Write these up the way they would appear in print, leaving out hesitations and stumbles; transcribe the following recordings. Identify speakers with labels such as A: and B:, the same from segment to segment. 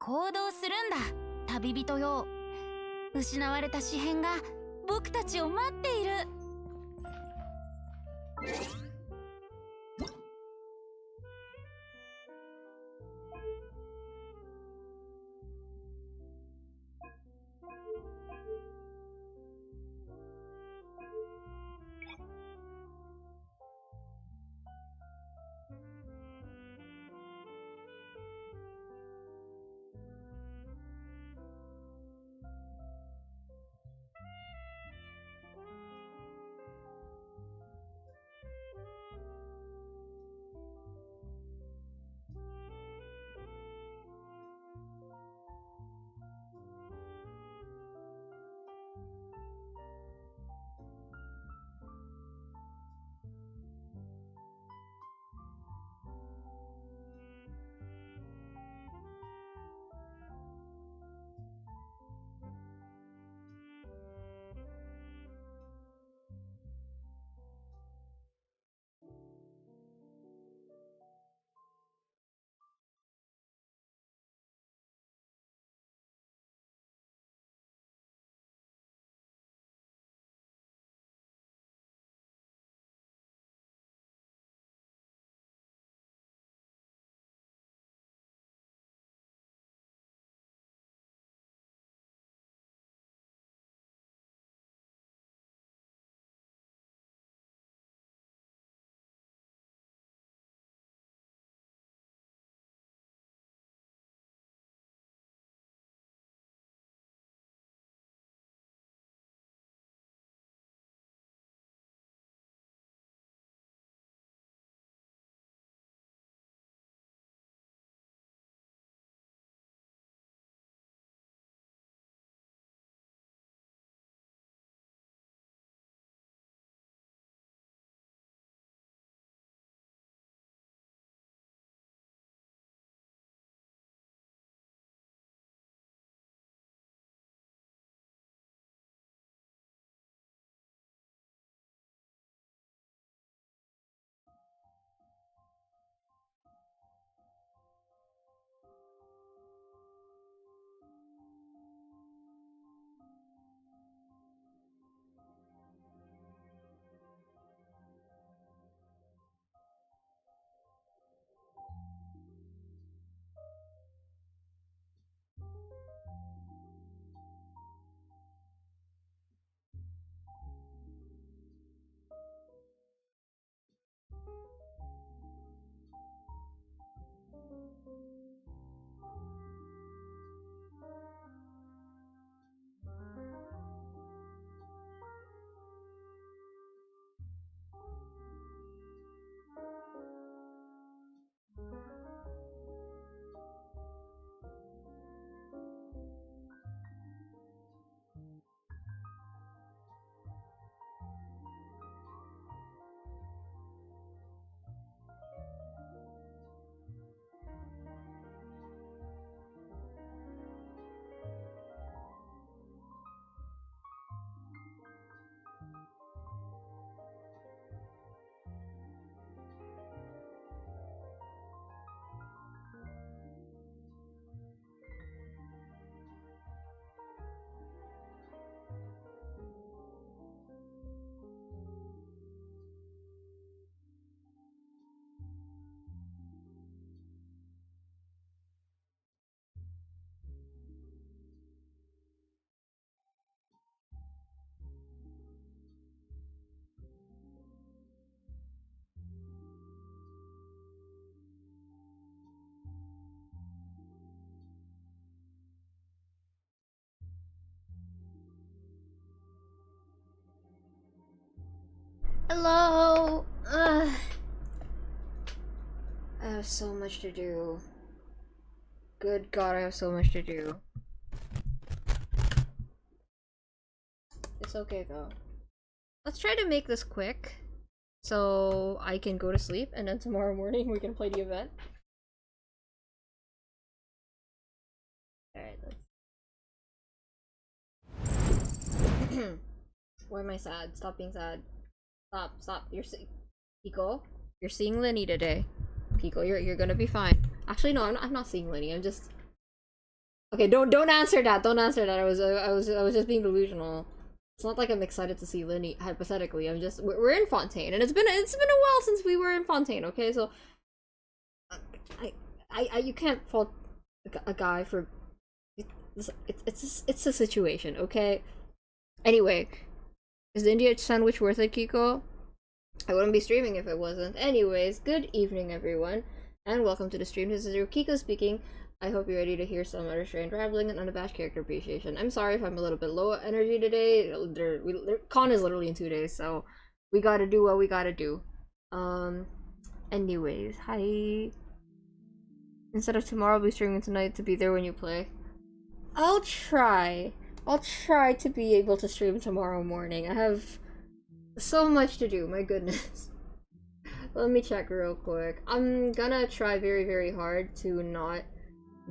A: 行動するんだ、旅人よ。失われた詩編が僕たちを待っている。
B: Hello! I have so much to do. Good God, I have so much to do. It's okay though. Let's try to make this quick so I can go to sleep and then tomorrow morning we can play the event. Alright, let's... Why am I sad? Stop being sad. Stop. Pico, you're seeing Linny today. Pico, you're gonna be fine. Actually, no, I'm not seeing Linny. I'm just Okay, don't answer that. Don't answer that. I was just being delusional. It's not like I'm excited to see Linny. Hypothetically, we're in Fontaine, and it's been a while since we were in Fontaine. Okay, so you can't fault a guy for it's a situation. Okay. Anyway, is the India sandwich worth it, Kiko? I wouldn't be streaming if it wasn't. Anyways, good evening, everyone, and welcome to the stream. This is your Kiko speaking. I hope you're ready to hear some unrestrained rambling and unabashed character appreciation. I'm sorry if I'm a little bit low energy today. Con is literally in 2 days, so we gotta do what we gotta do. Anyways, hi. Instead of tomorrow, I'll be streaming tonight to be there when you play. I'll try to be able to stream tomorrow morning. I have so much to do, my goodness. Let me check real quick. I'm gonna try very, very hard to not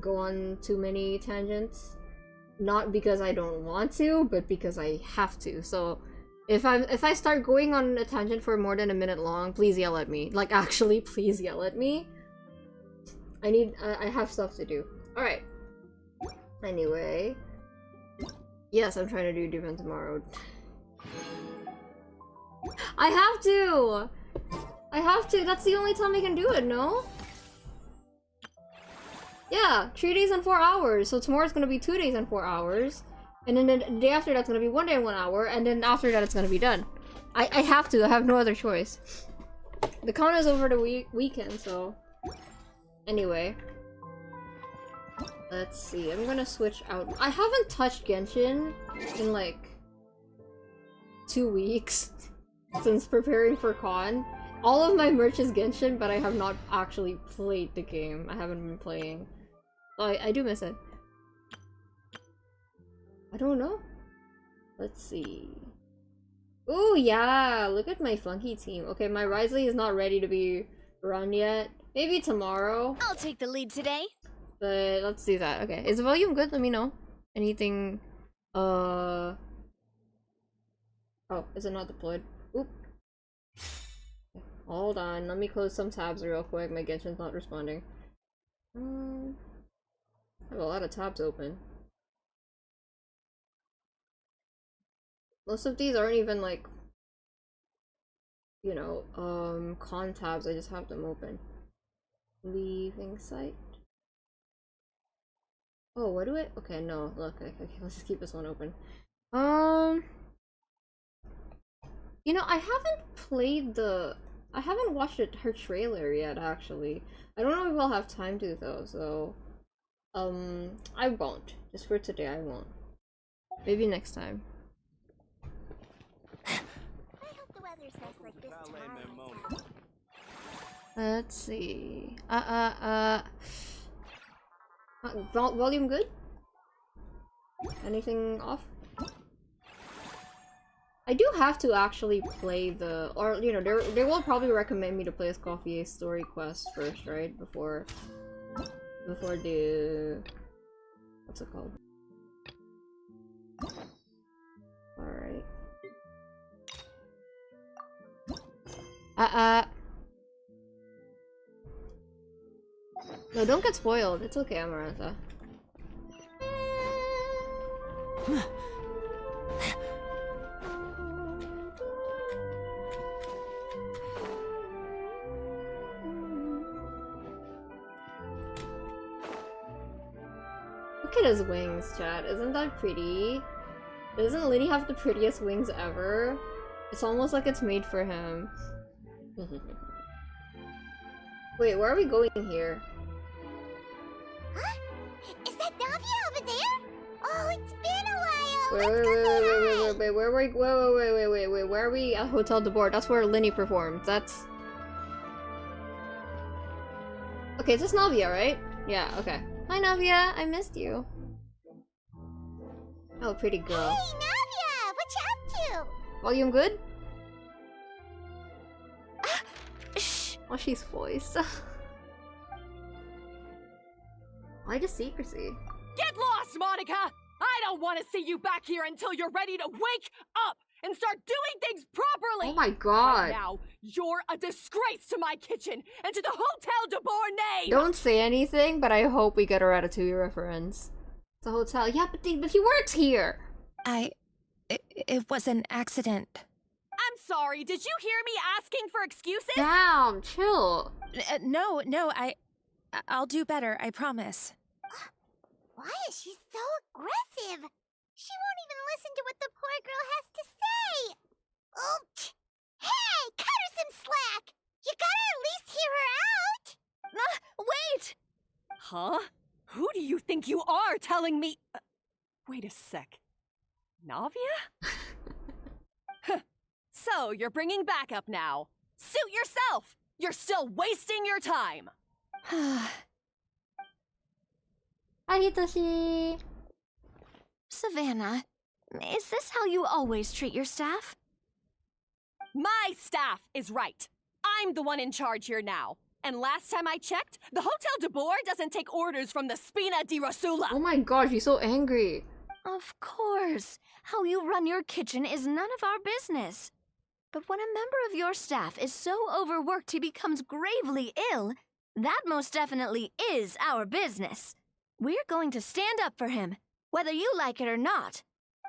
B: go on too many tangents. Not because I don't want to, but because I have to. So if I start going on a tangent for more than a minute long, please yell at me. Like, actually, please yell at me. I have stuff to do. Alright. Anyway. Yes, I'm trying to do Divan tomorrow. I have to! That's the only time I can do it, no? Yeah, 3 days and 4 hours. So tomorrow's gonna be 2 days and 4 hours. And then the day after that's gonna be 1 day and 1 hour. And then after that it's gonna be done. I have to. I have no other choice. The con is over the weekend, so... Anyway. Let's see. I'm gonna switch out. I haven't touched Genshin in like 2 weeks since preparing for con. All of my merch is Genshin, but I have not actually played the game. I haven't been playing. So I do miss it. I don't know. Let's see. Oh yeah, look at my Flunky team. Okay, my Risley is not ready to be run yet. Maybe tomorrow.
A: I'll take the lead today.
B: But let's do that. Okay, is the volume good? Let me know. Anything? Oh, is it not deployed? Oop. Hold on, let me close some tabs real quick. My Genshin's not responding. I have a lot of tabs open. Most of these aren't even like, you know, con tabs. I just have them open. Leaving site. Oh, what do I? Okay, no. Look, okay, let's just keep this one open. You know, I haven't watched her trailer yet, actually. I don't know if I'll have time to, though, so... I won't. Just for today, I won't. Maybe next time.
A: I hope the weather's nice like this tomorrow.
B: Let's see... volume good? Anything off? I do have to actually play the, or you know, they will probably recommend me to play Escoffier's story quest first, right? Before the, what's it called? Alright. No, don't get spoiled. It's okay, Amarantha. Look at his wings, chat. Isn't that pretty? Doesn't Liddy have the prettiest wings ever? It's almost like it's made for him. Wait, where are we going here?
A: Huh? Is that Navia over there? Oh, it's been a while.
B: Wait, where are we? Wait, where are we at Hotel de Bord? That's where Linny performed. That's... Okay, it's just Navia, right? Yeah, okay. Hi, Navia. I missed you. Oh, pretty girl.
A: Hey, Navia! What you up to?
B: Volume good?
A: Shh.
B: Oh, she's voiced. Why the secrecy?
C: Get lost, Monica! I don't want to see you back here until you're ready to wake up and start doing things properly!
B: Oh my god.
C: Right now, you're a disgrace to my kitchen and to the Hotel de Bourne!
B: Don't say anything, but I hope we get a Ratatouille reference. It's a hotel. Yeah, but he works here.
D: It was an accident.
C: I'm sorry, did you hear me asking for excuses?
B: Damn, chill.
D: No, I'll do better, I promise.
E: Why is she so aggressive? She won't even listen to what the poor girl has to say. Oh, hey, cut her some slack. You gotta at least hear her out.
D: Wait!
C: Huh? Who do you think you are telling me? Wait a sec. Navia? So, you're bringing backup now. Suit yourself! You're still wasting your time!
B: Hi, Hitoshi.
A: Savannah, is this how you always treat your staff?
C: My staff is right. I'm the one in charge here now. And last time I checked, the Hotel de Boer doesn't take orders from the Spina di Rosula.
B: Oh my gosh, he's so angry.
A: Of course. How you run your kitchen is none of our business. But when a member of your staff is so overworked he becomes gravely ill, that most definitely is our business. We're going to stand up for him, whether you like it or not.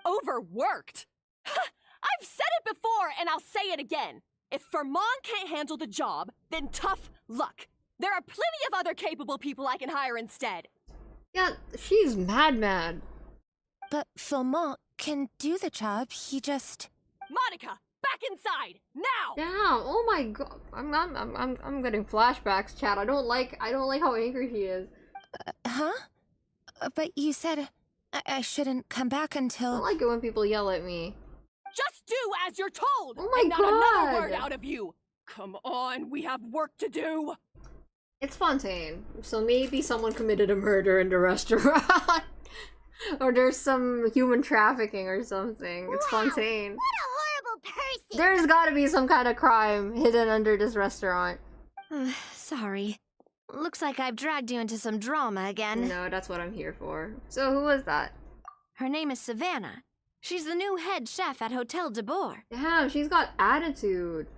C: Overworked? I've said it before and I'll say it again. If Fermon can't handle the job, then tough luck. There are plenty of other capable people I can hire instead.
B: Yeah, she's mad.
D: But Philmont can do the job, he just...
C: Monica, back inside, now!
B: Damn, oh my god. I'm getting flashbacks, chat. I don't like how angry he is.
D: Huh? But you said I shouldn't come back
B: I don't
D: until...
B: like it when people yell at me.
C: Just do as you're told!
B: Oh my
C: and not another
B: God.
C: word out of you! Come on, we have work to do!
B: It's Fontaine, so maybe someone committed a murder in the restaurant. Or there's some human trafficking or something. It's
E: Wow,
B: Fontaine.
E: What a horrible person.
B: There's gotta be some kind of crime hidden under this restaurant.
A: Sorry. Looks like I've dragged you into some drama again.
B: No, that's what I'm here for. So who was that?
A: Her name is Savannah. She's the new head chef at Hotel de Boer.
B: Damn, she's got attitude.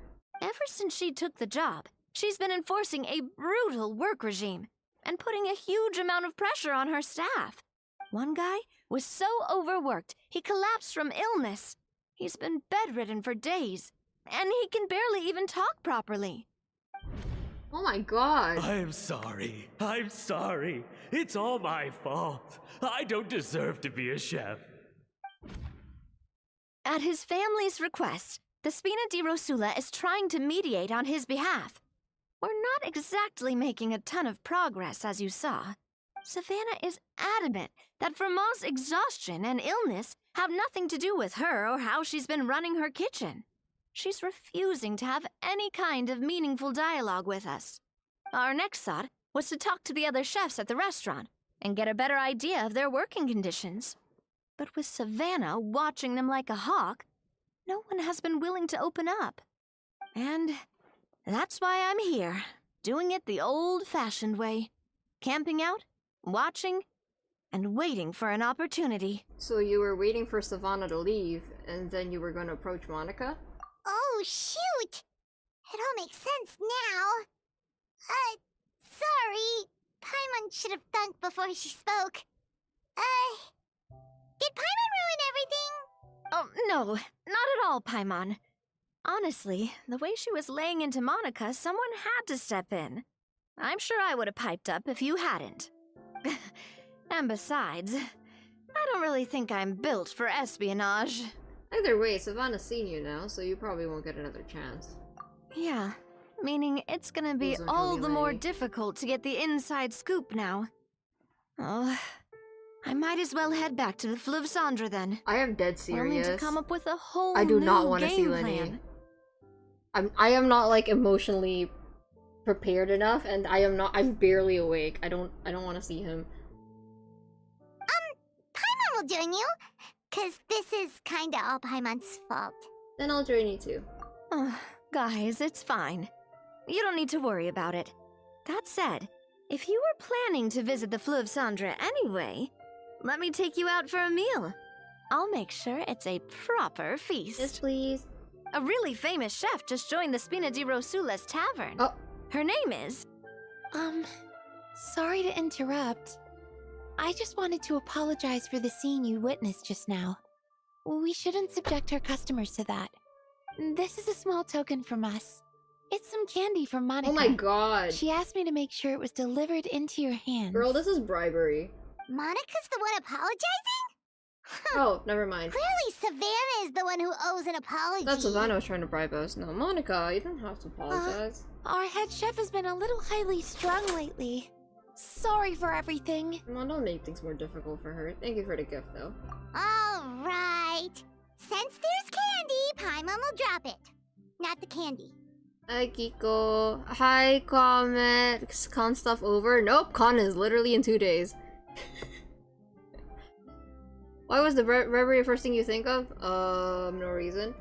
A: Ever since she took the job, she's been enforcing a brutal work regime and putting a huge amount of pressure on her staff. One guy was so overworked, he collapsed from illness. He's been bedridden for days, and he can barely even talk properly.
B: Oh my god.
F: I'm sorry. It's all my fault. I don't deserve to be a chef.
A: At his family's request, the Spina di Rosula is trying to mediate on his behalf. We're not exactly making a ton of progress, as you saw. Savannah is adamant that Vermont's exhaustion and illness have nothing to do with her or how she's been running her kitchen. She's refusing to have any kind of meaningful dialogue with us. Our next thought was to talk to the other chefs at the restaurant and get a better idea of their working conditions. But with Savannah watching them like a hawk, no one has been willing to open up. And that's why I'm here, doing it the old-fashioned way. Camping out, watching, and waiting for an opportunity.
B: So you were waiting for Savannah to leave, and then you were going to approach Monica?
E: Oh, shoot. It all makes sense now. Sorry. Paimon should have thunk before she spoke. Did Paimon ruin everything?
A: Oh, no, not at all, Paimon. Honestly, the way she was laying into Monica, someone had to step in. I'm sure I would have piped up if you hadn't. And besides, I don't really think I'm built for espionage.
B: Either way, Savannah's seen you now, so you probably won't get another chance.
A: Yeah, meaning it's gonna be
B: Those are
A: all
B: really
A: the more
B: lady.
A: difficult to get the inside scoop now. Oh, I might as well head back to the Fleuve Cendre then.
B: I am dead
A: Only
B: serious.
A: to come up with a whole
B: I do not
A: new
B: want to see
A: game
B: Lenny.
A: plan.
B: I am not like emotionally prepared enough, and I'm barely awake. I don't want to see him.
E: Paimon will join you, cause this is kinda all Paimon's fault.
B: Then I'll join you too.
A: Oh, guys, it's fine. You don't need to worry about it. That said, if you were planning to visit the Fleuve Cendre anyway, let me take you out for a meal. I'll make sure it's a proper feast.
B: Yes, please.
A: A really famous chef just joined the Spina di Rosula's tavern.
B: Oh,
A: Her name is...
D: Sorry to interrupt. I just wanted to apologize for the scene you witnessed just now. We shouldn't subject our customers to that. This is a small token from us. It's some candy from Monica.
B: Oh my god.
D: She asked me to make sure it was delivered into your hands.
B: Girl, this is bribery.
E: Monica's the one apologizing?
B: Oh, never mind.
E: Clearly, Savannah is the one who owes an apology.
B: That's Savannah was trying to bribe us. No, Monica, you don't have to apologize.
D: Our head chef has been a little highly strung lately. Sorry for everything.
B: Come on, don't make things more difficult for her. Thank you for the gift, though.
E: Alright. Since there's candy, Paimon will drop it. Not the candy.
B: Hi, Kiko. Hi, Comet. Is con stuff over? Nope, con is literally in 2 days. Why was the bribery the first thing you think of? No reason.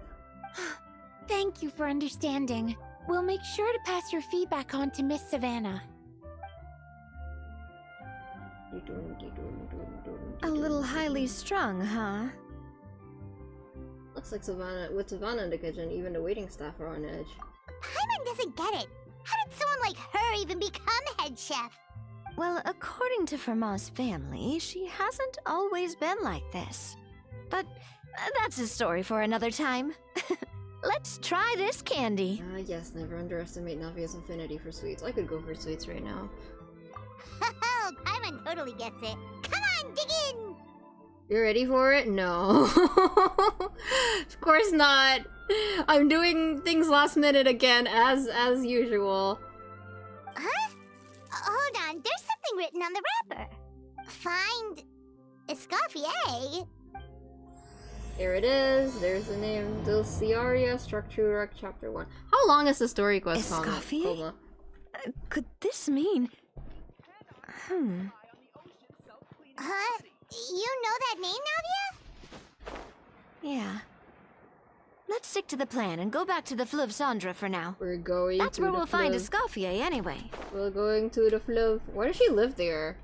D: Thank you for understanding. We'll make sure to pass your feedback on to Miss Savannah.
A: A little highly strung, huh?
B: Looks like Savannah, with Savannah in the kitchen, even the waiting staff are on edge.
E: Paimon doesn't get it. How did someone like her even become head chef?
A: Well, according to Fermat's family, she hasn't always been like this. But that's a story for another time. Let's try this candy.
B: Yes, never underestimate Navia's affinity for sweets. I could go for sweets right now.
E: Oh, Paimon totally gets it. Come on, dig in!
B: You ready for it? No. Of course not. I'm doing things last minute again, as usual.
E: Huh? Hold on, there's something written on the wrapper. Find Escoffier.
B: Here it is. There's the name. Dulciaria Structura, Chapter 1. How long is the story quest,
A: Escoffier?
B: Coma?
A: Could this mean...
E: Huh? You know that name, Navia?
A: Yeah. Let's stick to the plan and go back to the Fleuve Cendre for now.
B: We're going
A: That's
B: to
A: where
B: the
A: we'll find
B: Fleuve.
A: Escoffier anyway.
B: We're going to the Fleuve. Why does she live there?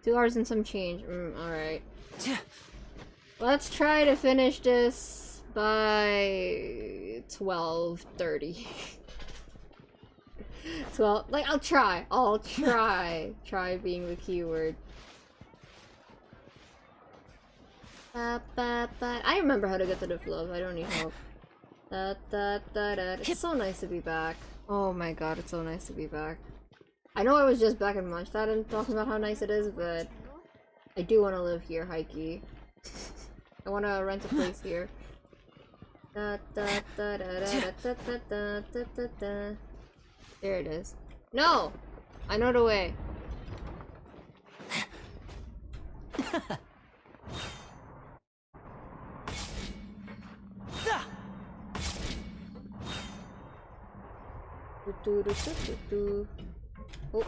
B: 2 hours and some change. Alright. Let's try to finish this by 12:30. 12. Like, I'll try. Try being the keyword. I remember how to get to the Fleuve. I don't need help. It's so nice to be back. Oh my god, it's so nice to be back. I know I was just back in Mondstadt and talking about how nice it is, but I do want to live here, Heike. I want to rent a place here. There it is. No! I know the way. Oh.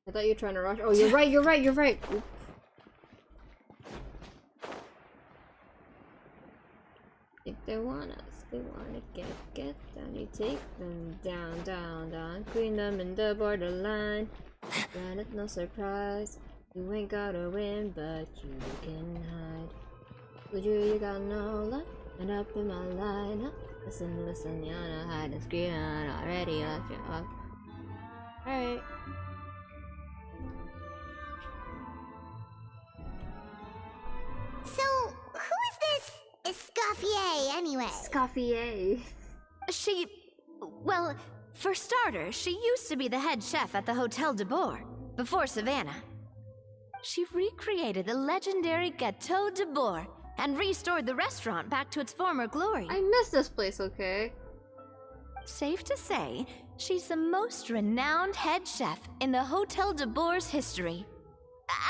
B: I thought you were trying to rush. Oh, you're right. Oop. If they want us, they wanna get down. You take them down, queen them in the borderline. Then it's no surprise. You ain't gotta win, but you can hide. Would you got no luck, and up in my lineup. Listen, you wanna hide and scream, I already left you up. Alright.
E: So, who is this Escoffier anyway?
B: Escoffier.
A: Well, for starters, she used to be the head chef at the Hotel de Boer, before Savannah. She recreated the legendary Gâteau de Boer and restored the restaurant back to its former glory.
B: I miss this place, okay?
A: Safe to say, she's the most renowned head chef in the Hotel de Boer's history.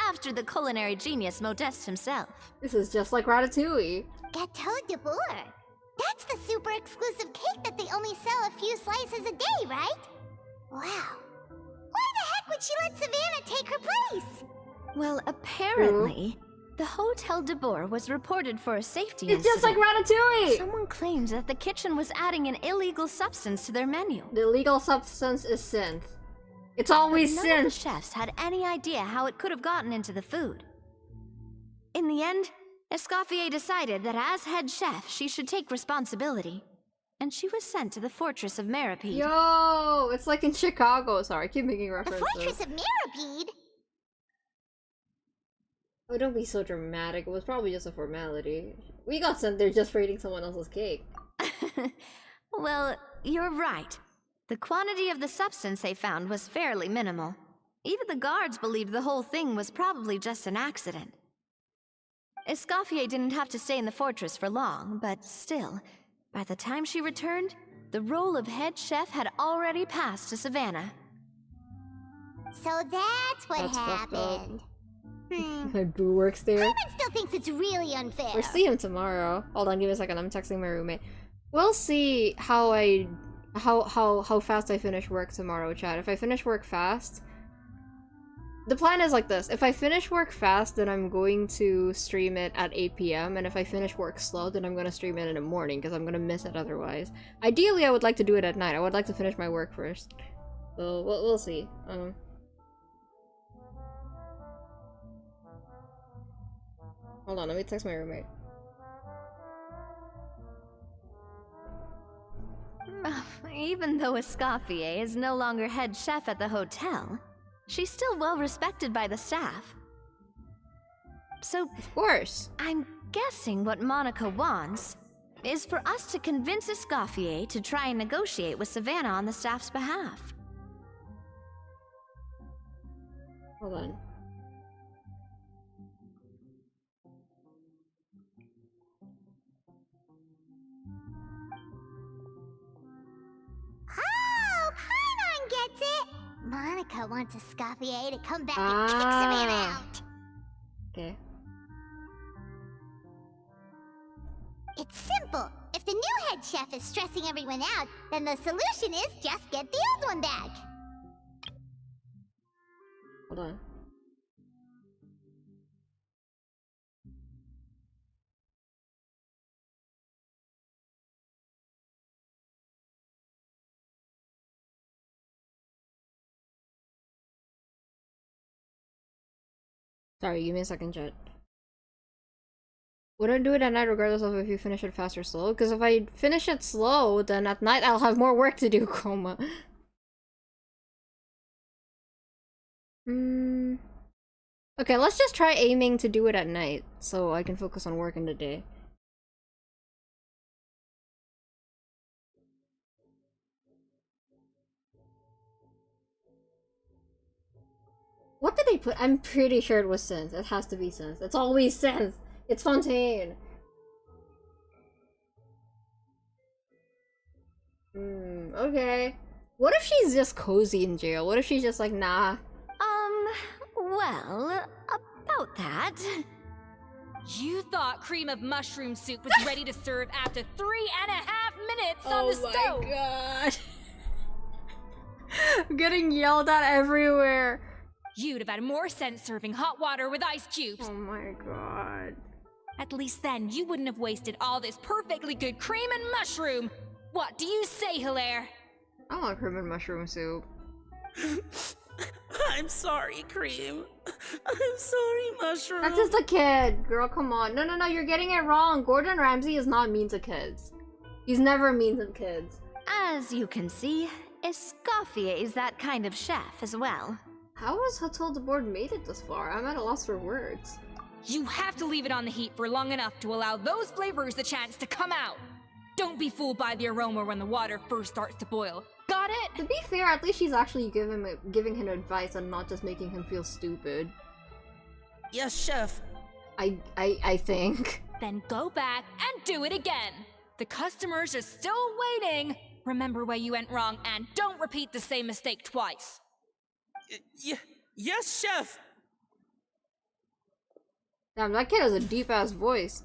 A: After the culinary genius Modeste himself.
B: This is just like Ratatouille.
E: Gâteau de Boer. That's the super exclusive cake that they only sell a few slices a day, right? Wow. Why the heck would she let Savannah take her place?
A: Well, apparently, the Hotel de Boer was reported for a safety
B: It's just like
A: incident.
B: Ratatouille!
A: Someone claims that the kitchen was adding an illegal substance to their menu.
B: The illegal substance is synth. It's always
A: None of the
B: synth.
A: chefs had any idea how it could have gotten into the food. In the end, Escoffier decided that as head chef, she should take responsibility. And she was sent to the Fortress of Meripede.
B: Yo, it's like in Chicago. Sorry, I keep making
E: The
B: references.
E: Fortress of Mirapede?
B: Oh, don't be so dramatic. It was probably just a formality. We got sent there just for eating someone else's cake.
A: Well, you're right. The quantity of the substance they found was fairly minimal. Even the guards believed the whole thing was probably just an accident. Escoffier didn't have to stay in the fortress for long, but still, by the time she returned, the role of head chef had already passed to Savannah.
E: So that's what
B: That's fucked up.
E: happened.
B: Boo works there.
E: Carmen still thinks it's really unfair.
B: We'll see him tomorrow. Hold on, give me a second. I'm texting my roommate. We'll see how fast I finish work tomorrow, chat. If I finish work fast, the plan is like this. If I finish work fast, then I'm going to stream it at 8 p.m. And if I finish work slow, then I'm going to stream it in the morning because I'm going to miss it otherwise. Ideally, I would like to do it at night. I would like to finish my work first. So, we'll see. Hold on, let me text my roommate.
A: Even though Escoffier is no longer head chef at the hotel, she's still well respected by the staff. So,
B: Of course.
A: I'm guessing what Monica wants is for us to convince Escoffier to try and negotiate with Savannah on the staff's behalf.
B: Hold on.
E: Oh, Paimon gets it! Monica wants Escoffier to come back and kick Savannah out.
B: Okay.
E: It's simple. If the new head chef is stressing everyone out, then the solution is just get the old one back.
B: Hold on. Sorry, give me a second, chat. Wouldn't do it at night regardless of if you finish it fast or slow, because if I finish it slow, then at night I'll have more work to do, Chroma. Okay, let's just try aiming to do it at night, so I can focus on work in the day. What did they put? I'm pretty sure it was Sense. It has to be Sense. It's always Sense. It's Fontaine. Okay. What if she's just cozy in jail? What if she's just like, nah?
A: Well, about that.
G: You thought cream of mushroom soup was ready to serve after 3.5 minutes on the stove.
B: Oh my god. I'm getting yelled at everywhere.
G: You'd have had more sense serving hot water with ice cubes.
B: Oh my god.
G: At least then you wouldn't have wasted all this perfectly good cream and mushroom. What do you say, Hilaire?
B: I want cream and mushroom soup.
H: I'm sorry, Cream. I'm sorry, Mushroom.
B: That's just a kid. Girl, come on. No, you're getting it wrong. Gordon Ramsay is not mean to kids. He's never mean to kids.
A: As you can see, Escoffier is that kind of chef as well.
B: How has Hotel de Board made it this far? I'm at a loss for words.
G: You have to leave it on the heat for long enough to allow those flavors the chance to come out. Don't be fooled by the aroma when the water first starts to boil. Got it?
B: To be fair, at least she's actually giving him advice and not just making him feel stupid.
H: Yes, Chef.
B: I think.
G: Then go back and do it again. The customers are still waiting. Remember where you went wrong and don't repeat the same mistake twice.
H: Yes, Chef.
B: Damn, that kid has a deep-ass voice.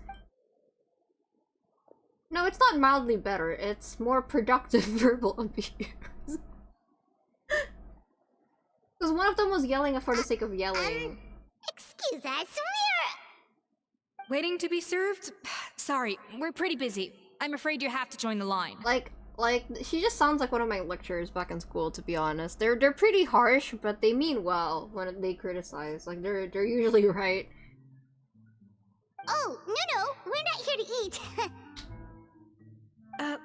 B: No, it's not mildly better. It's more productive verbal abuse. Because one of them was yelling for the sake of yelling.
E: Excuse us,
G: Waiting to be served? Sorry, we're pretty busy. I'm afraid you have to join the line.
B: Like, she just sounds like one of my lecturers back in school, to be honest. They're pretty harsh, but they mean well when they criticize. Like, they're usually right.
E: Oh, no, we're not here to eat.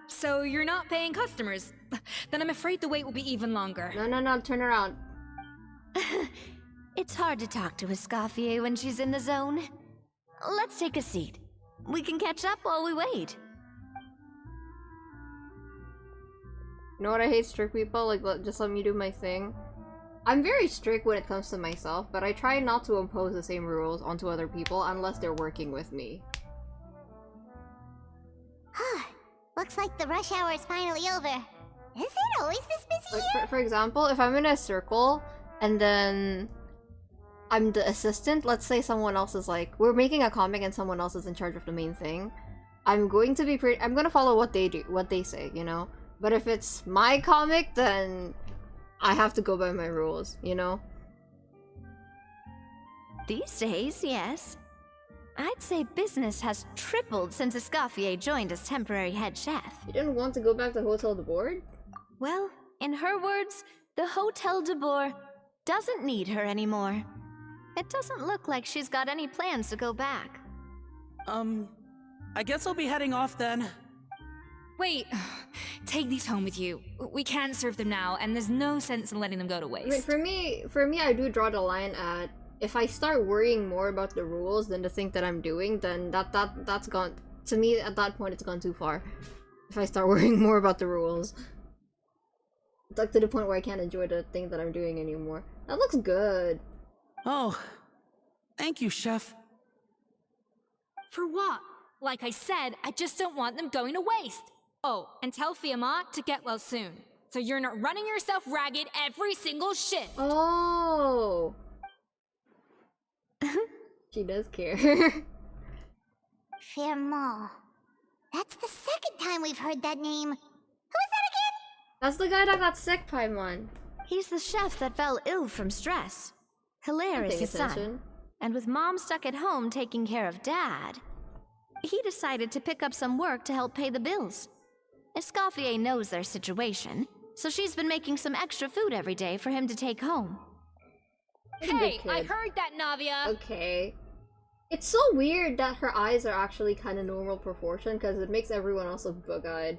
G: So you're not paying customers? Then I'm afraid the wait will be even longer.
B: No, turn around.
A: It's hard to talk to Escoffier when she's in the zone. Let's take a seat. We can catch up while we wait.
B: You know what I hate strict people? Like, just let me do my thing. I'm very strict when it comes to myself, but I try not to impose the same rules onto other people unless they're working with me.
E: Looks like the rush hour is finally over. Is it always this busy
B: Like,
E: here?
B: for example, if I'm in a circle and then I'm the assistant, let's say someone else is like, we're making a comic and someone else is in charge of the main thing, I'm going to follow what they do, what they say, you know? But if it's my comic, then I have to go by my rules, you know?
A: These days, yes. I'd say business has tripled since Escoffier joined as temporary head chef.
B: You didn't want to go back to Hotel de Board?
A: Well, in her words, the Hotel de Boer doesn't need her anymore. It doesn't look like she's got any plans to go back.
H: I guess I'll be heading off then.
G: Wait, take these home with you. We can't serve them now, and there's no sense in letting them go to
B: I mean,
G: waste.
B: for me, I do draw the line at if I start worrying more about the rules than the thing that I'm doing, then that's gone. To me, at that point, it's gone too far. If I start worrying more about the rules, it's like to the point where I can't enjoy the thing that I'm doing anymore. That looks good.
H: Oh, thank you, Chef.
G: For what? Like I said, I just don't want them going to waste. Oh, and tell Fiamma to get well soon, so you're not running yourself ragged every single shift.
B: Oh, she does care.
E: Firmo. That's the second time we've heard that name. Who is that again?
B: That's the guy that got sick, Paimon.
A: He's the chef that fell ill from stress. Hilaire is
B: Paying
A: his son.
B: attention.
A: And with Mom stuck at home taking care of Dad, he decided to pick up some work to help pay the bills. Escoffier knows their situation, so she's been making some extra food every day for him to take home.
B: He's a good
G: Hey, I
B: kid.
G: heard that, Navia.
B: Okay. It's so weird that her eyes are actually kind of normal proportion because it makes everyone else look bug-eyed.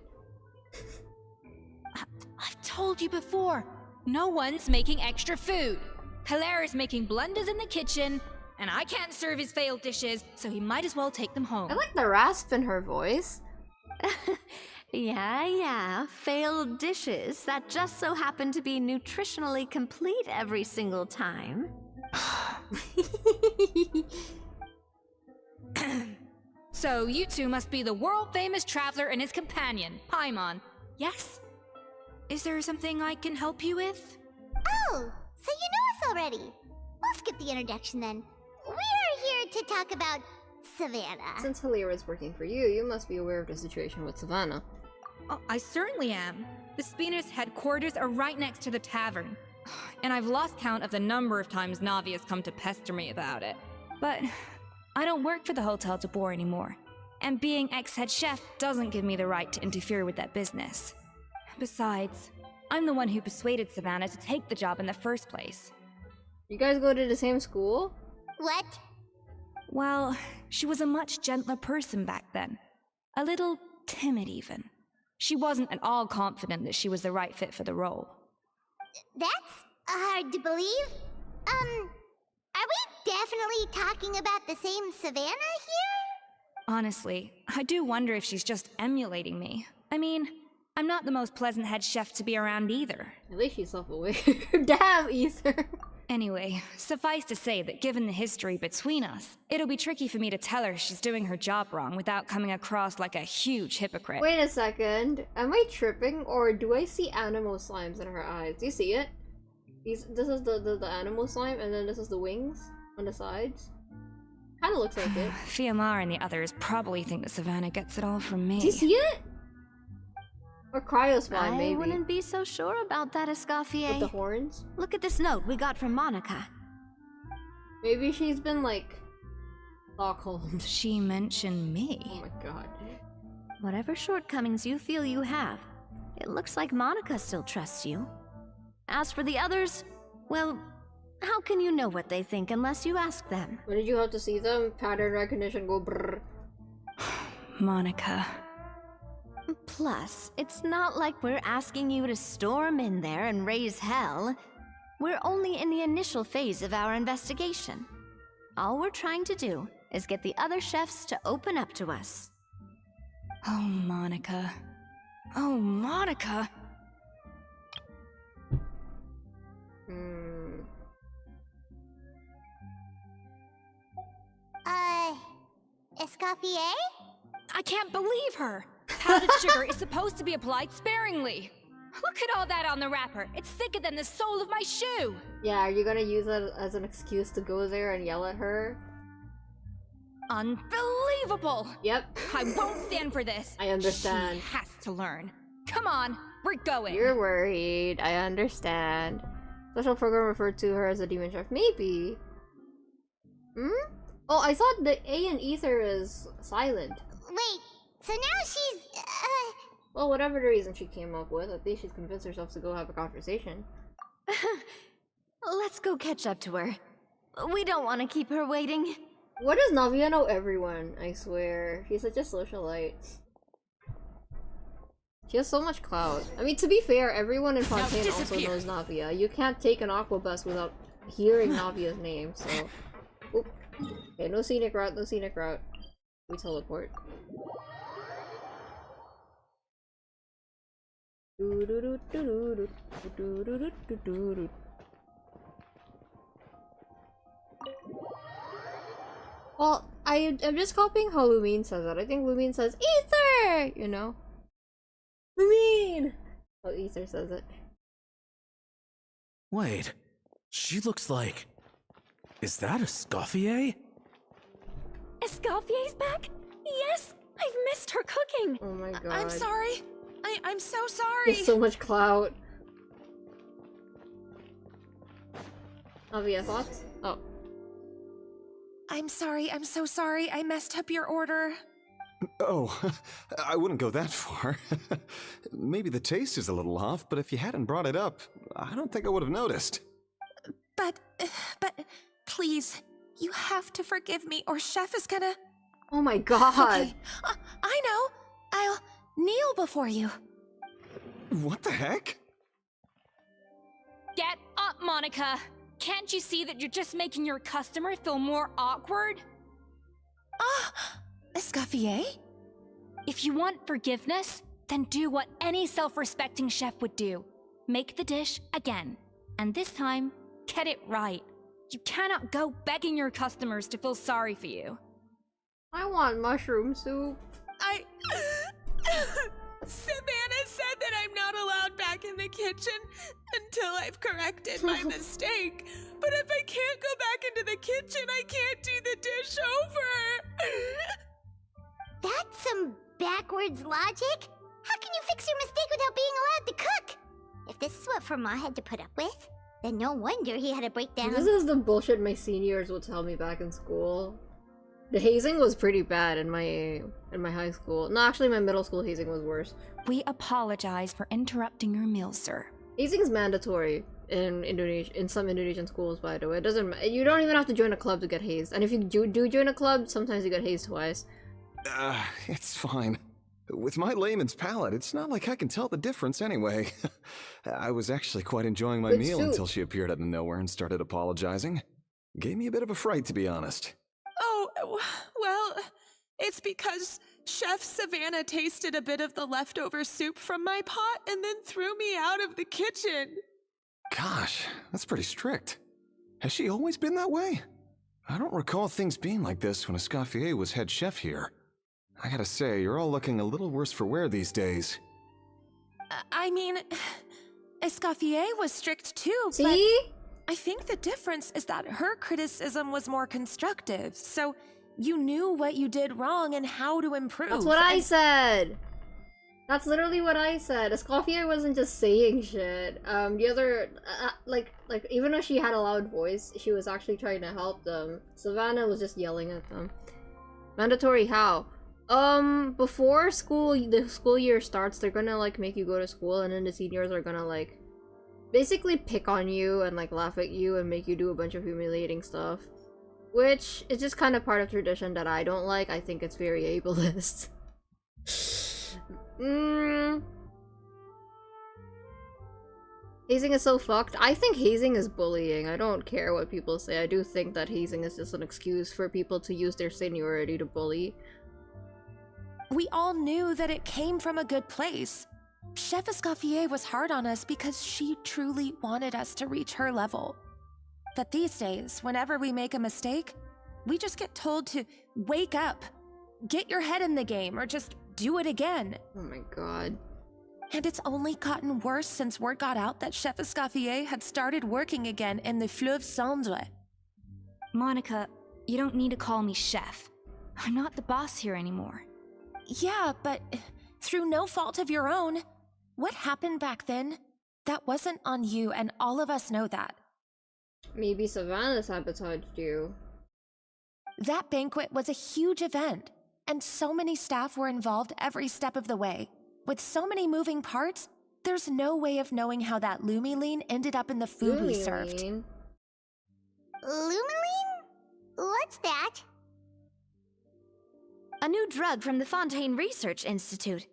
G: I've told you before, no one's making extra food. Hilaire is making blunders in the kitchen, and I can't serve his failed dishes, so he might as well take them home.
B: I like the rasp in her voice.
A: Yeah, failed dishes that just so happen to be nutritionally complete every single time.
G: So you two must be the world-famous traveler and his companion, Paimon. Yes? Is there something I can help you with?
E: Oh, so you know us already. We'll skip the introduction then. We are here to talk about Savannah.
B: Since Hilaire is working for you, you must be aware of the situation with Savannah.
G: Oh, I certainly am. The Spina's headquarters are right next to the tavern. And I've lost count of the number of times Navi has come to pester me about it. But I don't work for the Hotel de Boer anymore. And being ex-head chef doesn't give me the right to interfere with that business. Besides, I'm the one who persuaded Savannah to take the job in the first place.
B: You guys go to the same school?
E: What?
G: Well, she was a much gentler person back then. A little timid, even. She wasn't at all confident that she was the right fit for the role.
E: That's hard to believe. Are we definitely talking about the same Savannah here?
G: Honestly, I do wonder if she's just emulating me. I mean, I'm not the most pleasant head chef to be around either.
B: At least she's self-aware. Damn, Ether.
G: Anyway, suffice to say that given the history between us, it'll be tricky for me to tell her she's doing her job wrong without coming across like a huge hypocrite.
B: Wait a second. Am I tripping or do I see animal slimes in her eyes? Do you see it? This is the animal slime and then this is the wings on the sides. Kinda looks like it.
G: Fiamma and the others probably think that Savannah gets it all from me.
B: Do you see it? Or Cryospawn,
A: I
B: maybe.
A: wouldn't be so sure about that,
B: With the
A: Escoffier.
B: horns?
A: Look at this note we got from Monica.
B: Maybe she's been like Stockholm.
G: She mentioned
B: Oh
G: me.
B: my god.
A: Whatever shortcomings you feel you have, it looks like Monica still trusts you. As for the others, well, how can you know what they think unless you ask them?
B: When did you have to see them? Pattern recognition go brrr.
G: Monica.
A: Plus, it's not like we're asking you to storm in there and raise hell. we're only in the initial phase of our investigation. All we're trying to do is get the other chefs to open up to us.
G: Oh, Monica. Oh, Monica.
E: Escoffier?
G: I can't believe her! Powdered sugar is supposed to be applied sparingly. Look at all that on the wrapper. It's thicker than the sole of my shoe.
B: Yeah, are you gonna use it as an excuse to go there and yell at her?
G: Unbelievable!
B: Yep.
G: I won't stand for this.
B: I understand.
G: She has to learn. Come on, we're going.
B: You're worried. I understand. Special program referred to her as a demon chef. Maybe. Hmm? Oh, I thought the A in ether is silent.
E: Wait, so now she's,
B: Well, whatever the reason she came up with, at least she's convinced herself to go have a conversation.
A: Let's go catch up to her. We don't want to keep her waiting.
B: What does Navia know everyone? I swear. She's such a socialite. She has so much clout. I mean, to be fair, everyone in Fontaine also knows Navia. You can't take an aqua bus without hearing Navia's name, so... Oop. Okay, no scenic route, no scenic route. We teleport. Well, I'm just copying how Lumine says it. I think Lumine says Ether! You know? Lumine! Oh, Ether says it.
I: Wait, she looks like... Is that Escoffier?
C: Escoffier's back? Yes! I've missed her cooking!
B: Oh my god.
C: I'm sorry. I'm so sorry.
B: There's so much clout. Navia, thoughts? Oh.
C: I'm sorry. I'm so sorry. I messed up your order.
J: Oh, I wouldn't go that far. Maybe the taste is a little off, but if you hadn't brought it up, I don't think I would have noticed.
C: But, please, you have to forgive me or Chef is gonna...
B: Oh my god.
C: Okay, I know. I'll kneel before you.
J: What the heck?
G: Get up, Monica! Can't you see that you're just making your customer feel more awkward?
C: Escoffier?
G: If you want forgiveness, then do what any self-respecting chef would do. Make the dish again. And this time, get it right. You cannot go begging your customers to feel sorry for you.
B: I want mushroom soup.
C: Savannah said that I'm not allowed back in the kitchen until I've corrected my mistake. But if I can't go back into the kitchen, I can't do the dish over.
E: That's some backwards logic. How can you fix your mistake without being allowed to cook? If this is what Fermat had to put up with, then no wonder he had to break down.
B: This is the bullshit my seniors would tell me back in school. The hazing was pretty bad in my high school. No, actually my middle school hazing was worse.
G: We apologize for interrupting your meal, sir.
B: Hazing's mandatory in Indonesia, in some Indonesian schools, by the way. It doesn't. You don't even have to join a club to get hazed. And if you do join a club, sometimes you get hazed twice.
J: It's fine. With my layman's palate, it's not like I can tell the difference anyway. I was actually quite enjoying my
B: Good
J: meal
B: soup.
J: until she appeared out of nowhere and started apologizing. Gave me a bit of a fright, to be honest.
C: Oh, well, it's because Chef Savannah tasted a bit of the leftover soup from my pot and then threw me out of the kitchen.
J: Gosh, that's pretty strict. Has she always been that way? I don't recall things being like this when Escoffier was head chef here. I gotta say, you're all looking a little worse for wear these days.
C: I mean, Escoffier was strict too,
B: See?
C: but I think the difference is that her criticism was more constructive, so you knew what you did wrong and how to improve.
B: That's what I said. That's literally what I said. Escoffier wasn't just saying shit. The other, like even though she had a loud voice, she was actually trying to help them. Savannah was just yelling at them. Mandatory how? Before the school year starts, they're gonna like make you go to school, and then the seniors are gonna like basically pick on you and like laugh at you and make you do a bunch of humiliating stuff. Which is just kind of part of tradition that I don't like. I think it's very ableist. Hazing is so fucked. I think hazing is bullying. I don't care what people say. I do think that hazing is just an excuse for people to use their seniority to bully.
K: We all knew that it came from a good place. Chef Escoffier was hard on us because she truly wanted us to reach her level. But these days, whenever we make a mistake, we just get told to wake up, get your head in the game, or just do it again.
B: Oh my god.
K: And it's only gotten worse since word got out that Chef Escoffier had started working again in the Fleuve Cendre.
G: Monica, you don't need to call me chef. I'm not the boss here anymore.
K: Yeah, but through no fault of your own. What happened back then? That wasn't on you, and all of us know that.
B: Maybe Savannah sabotaged you.
K: That banquet was a huge event, and so many staff were involved every step of the way. With so many moving parts, there's no way of knowing how that Lumiline ended up in the food we served.
E: Lumiline? What's that?
A: A new drug from the Fontaine Research Institute,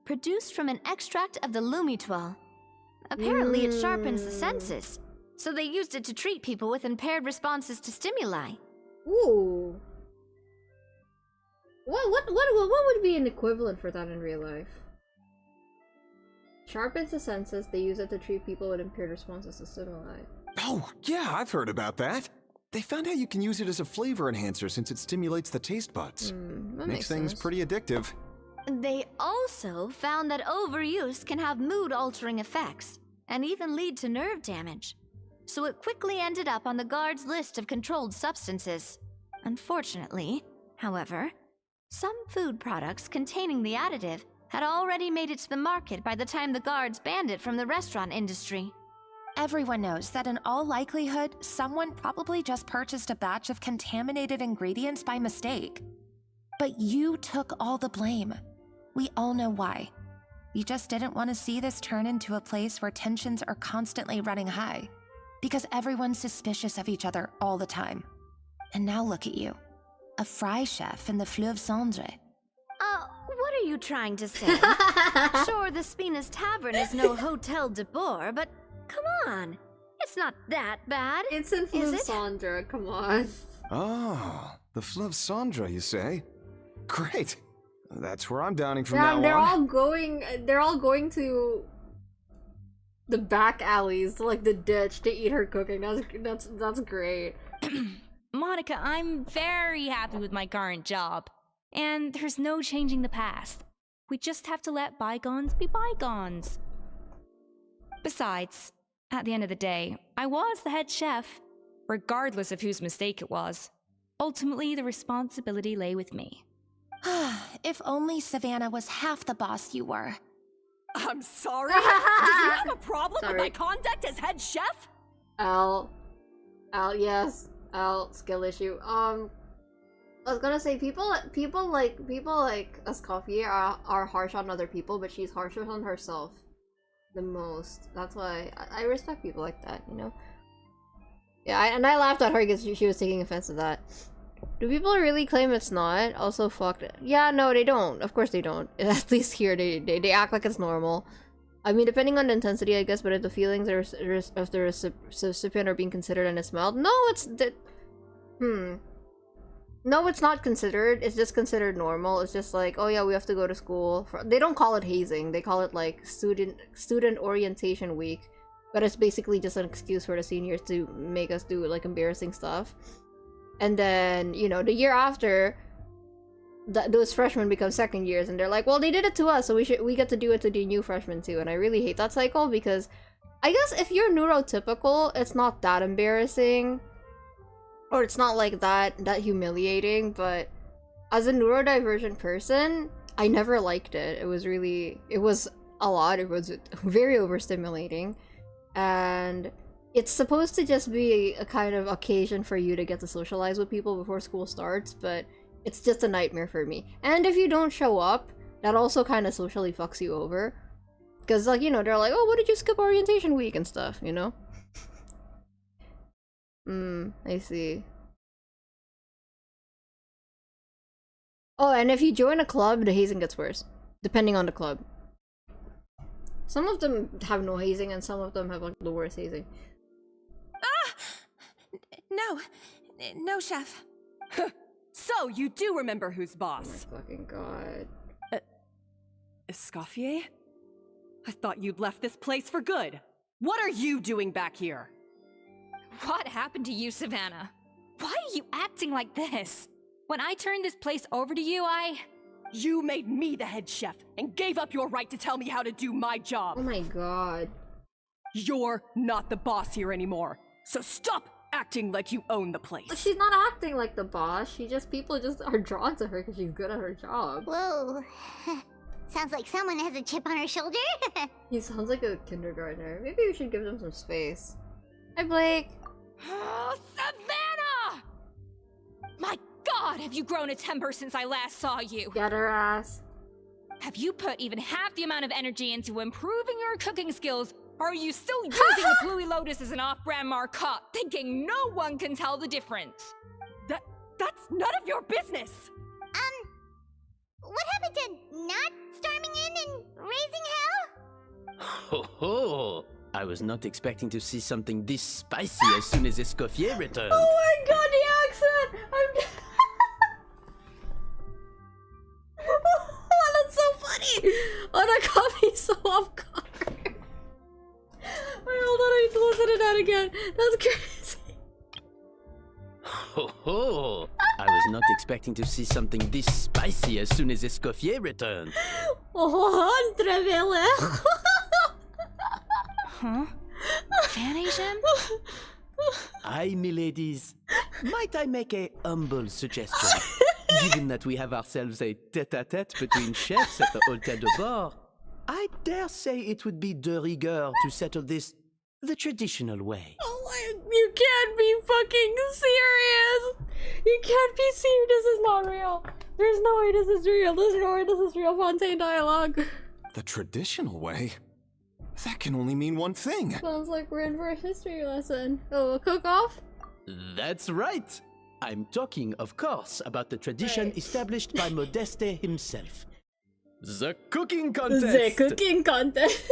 A: produced from an extract of the Lumitoile. Apparently it sharpens the senses, so they used it to treat people with impaired responses to stimuli.
B: Ooh. What would be an equivalent for that in real life? Sharpens the senses, they use it to treat people with impaired responses to stimuli.
J: Oh, yeah, I've heard about that. They found out you can use it as a flavor enhancer since it stimulates the taste buds.
B: That
J: Makes things
B: sense.
J: pretty addictive.
A: They also found that overuse can have mood-altering effects, and even lead to nerve damage. So it quickly ended up on the guards' list of controlled substances. Unfortunately, however, some food products containing the additive had already made it to the market by the time the guards banned it from the restaurant industry.
K: Everyone knows that in all likelihood, someone probably just purchased a batch of contaminated ingredients by mistake. But you took all the blame. We all know why. You just didn't want to see this turn into a place where tensions are constantly running high, because everyone's suspicious of each other all the time. And now look at you, a fry chef in the Fleuve Cendre.
A: What are you trying to say? Sure, the Spina's Tavern is no Hotel de Boer, but come on. It's not that bad.
B: It's in Fleuve Cendre, come on.
J: Oh, the Fleuve Cendre, you say? Great. That's where I'm downing from now
B: Yeah,
J: on.
B: they're all going to the back alleys, to like the ditch, to eat her cooking. That's great.
G: Monica, I'm very happy with my current job. And there's no changing the past. We just have to let bygones be bygones. Besides, at the end of the day, I was the head chef, regardless of whose mistake it was. Ultimately, the responsibility lay with me.
K: If only Savannah was half the boss you were.
C: I'm sorry? Do you have a problem with my conduct as head chef?
B: Al, yes. Al, skill issue. I was gonna say people like Escoffier are harsh on other people, but she's harsher on herself the most. That's why I respect people like that, you know? Yeah, and I laughed at her because she was taking offense to that. Do people really claim it's not? Also fucked. Yeah, no, they don't. Of course they don't. At least here, they act like it's normal. I mean, depending on the intensity, I guess, but if the feelings of the recipient are being considered and it's mild, no, it's... No, it's not considered. It's just considered normal. It's just like, oh yeah, we have to go to school. They don't call it hazing. They call it like student orientation week. But it's basically just an excuse for the seniors to make us do like embarrassing stuff. And then, you know, the year after, those freshmen become second years, and they're like, well, they did it to us, so we get to do it to the new freshmen too. And I really hate that cycle because I guess if you're neurotypical, it's not that embarrassing. Or it's not like that humiliating, but as a neurodivergent person, I never liked it. It was a lot. It was very overstimulating. And it's supposed to just be a kind of occasion for you to get to socialize with people before school starts, but it's just a nightmare for me. And if you don't show up, that also kind of socially fucks you over. Because, like, you know, they're like, oh, what did you skip orientation week and stuff, you know? I see. Oh, and if you join a club, the hazing gets worse. Depending on the club. Some of them have no hazing, and some of them have like the worst hazing.
D: No, Chef.
C: So, you do remember who's boss.
B: Oh my fucking god.
C: Escoffier? I thought you'd left this place for good. What are you doing back here?
G: What happened to you, Savannah? Why are you acting like this? When I turned this place over to you,
C: You made me the head chef and gave up your right to tell me how to do my job.
B: Oh my god.
C: You're not the boss here anymore, so stop acting like you own the place.
B: But she's not acting like the boss. People just are drawn to her because she's good at her job.
E: Whoa. Sounds like someone has a chip on her shoulder.
B: He sounds like a kindergartner. Maybe we should give them some space. Hi, Blake.
G: Oh, Savannah! My God, have you grown a temper since I last saw you?
B: Get her ass.
G: Have you put even half the amount of energy into improving your cooking skills, or are you still using the Bluey Lotus as an off-brand markup, thinking no one can tell the difference?
C: That's none of your business!
E: What happened to not storming in and raising hell?
I: Ho ho! I was not expecting to see something this spicy as soon as Escoffier returned.
B: Oh my god, the accent! Oh, that's so funny! Oh, that caught me so off guard. Wait, hold on, I need to listen to that again. That's crazy.
I: Ho ho! I was not expecting to see something this spicy as soon as Escoffier returned.
B: Oh, entrevele.
G: Huh? Fan Asian?
I: Aye, miladies. Might I make a humble suggestion? Given that we have ourselves a tete-a-tete between chefs at the Hôtel de Bord, I dare say it would be de rigueur to settle this the traditional way.
B: Oh my, you can't be fucking serious! You can't be serious, this is not real. There's no way this is real, there's no way this is real Fontaine dialogue.
J: The traditional way? That can only mean one thing.
B: Sounds like we're in for a history lesson. Oh, a cook-off?
I: That's right. I'm talking, of course, about the tradition established by Modeste himself. The cooking contest!
B: The cooking contest!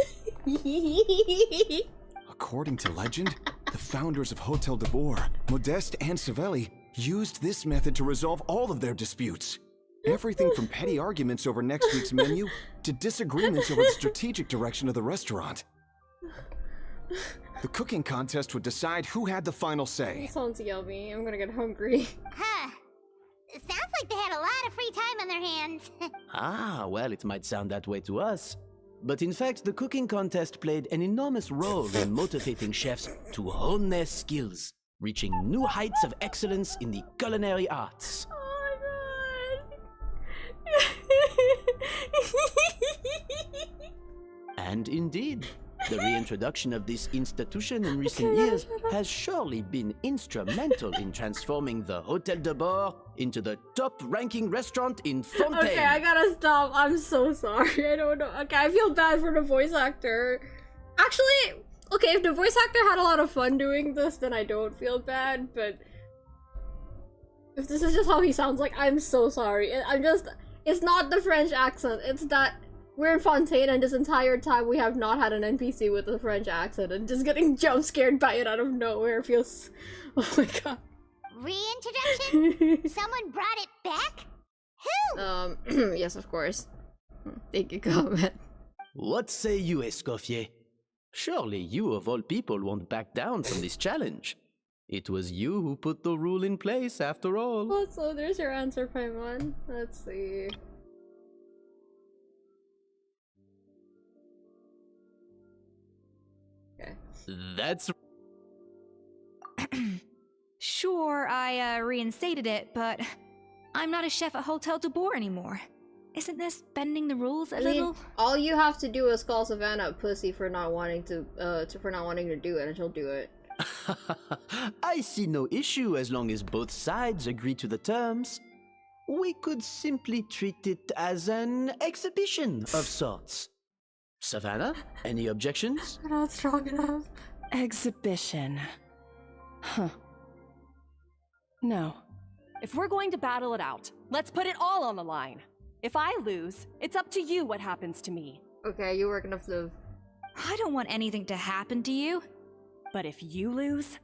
J: According to legend, the founders of Hôtel de Bord, Modeste and Savelli, used this method to resolve all of their disputes. Everything from petty arguments over next week's menu to disagreements over the strategic direction of the restaurant. The cooking contest would decide who had the final say.
B: Sounds yummy. I'm gonna get hungry.
E: Huh. It sounds like they had a lot of free time on their hands.
I: Ah, well, it might sound that way to us. But in fact, the cooking contest played an enormous role in motivating chefs to hone their skills, reaching new heights of excellence in the culinary arts. And indeed, the reintroduction of this institution in recent years has surely been instrumental in transforming the Hôtel de Bord into the top-ranking restaurant in Fontaine.
B: Okay, I gotta stop. I'm so sorry. I don't know. Okay, I feel bad for the voice actor. Actually, okay, if the voice actor had a lot of fun doing this, then I don't feel bad, but if this is just how he sounds like, I'm so sorry. It's not the French accent, it's that we're in Fontaine and this entire time we have not had an NPC with a French accent, and just getting jump scared by it out of nowhere feels... Oh my god.
E: Reintroduction? Someone brought it back? Who?
B: Yes, of course. Thank you, comment.
I: What say you, Escoffier? Surely you of all people won't back down from this challenge. It was you who put the rule in place, after all.
B: Oh, so there's your answer, Paimon. Let's see. Okay.
I: That's...
G: Sure, I reinstated it, but I'm not a chef at Hôtel de Bord anymore. Isn't this bending the rules a little?
B: All you have to do is call Savannah a pussy for not wanting to do it, and she'll do it.
I: I see no issue as long as both sides agree to the terms. We could simply treat it as an exhibition of sorts. Savannah, any objections?
B: We're not strong enough.
C: Exhibition. Huh. No. If we're going to battle it out, let's put it all on the line. If I lose, it's up to you what happens to me.
B: Okay, you were gonna have to
G: I don't want anything to happen to you.
C: But if you lose,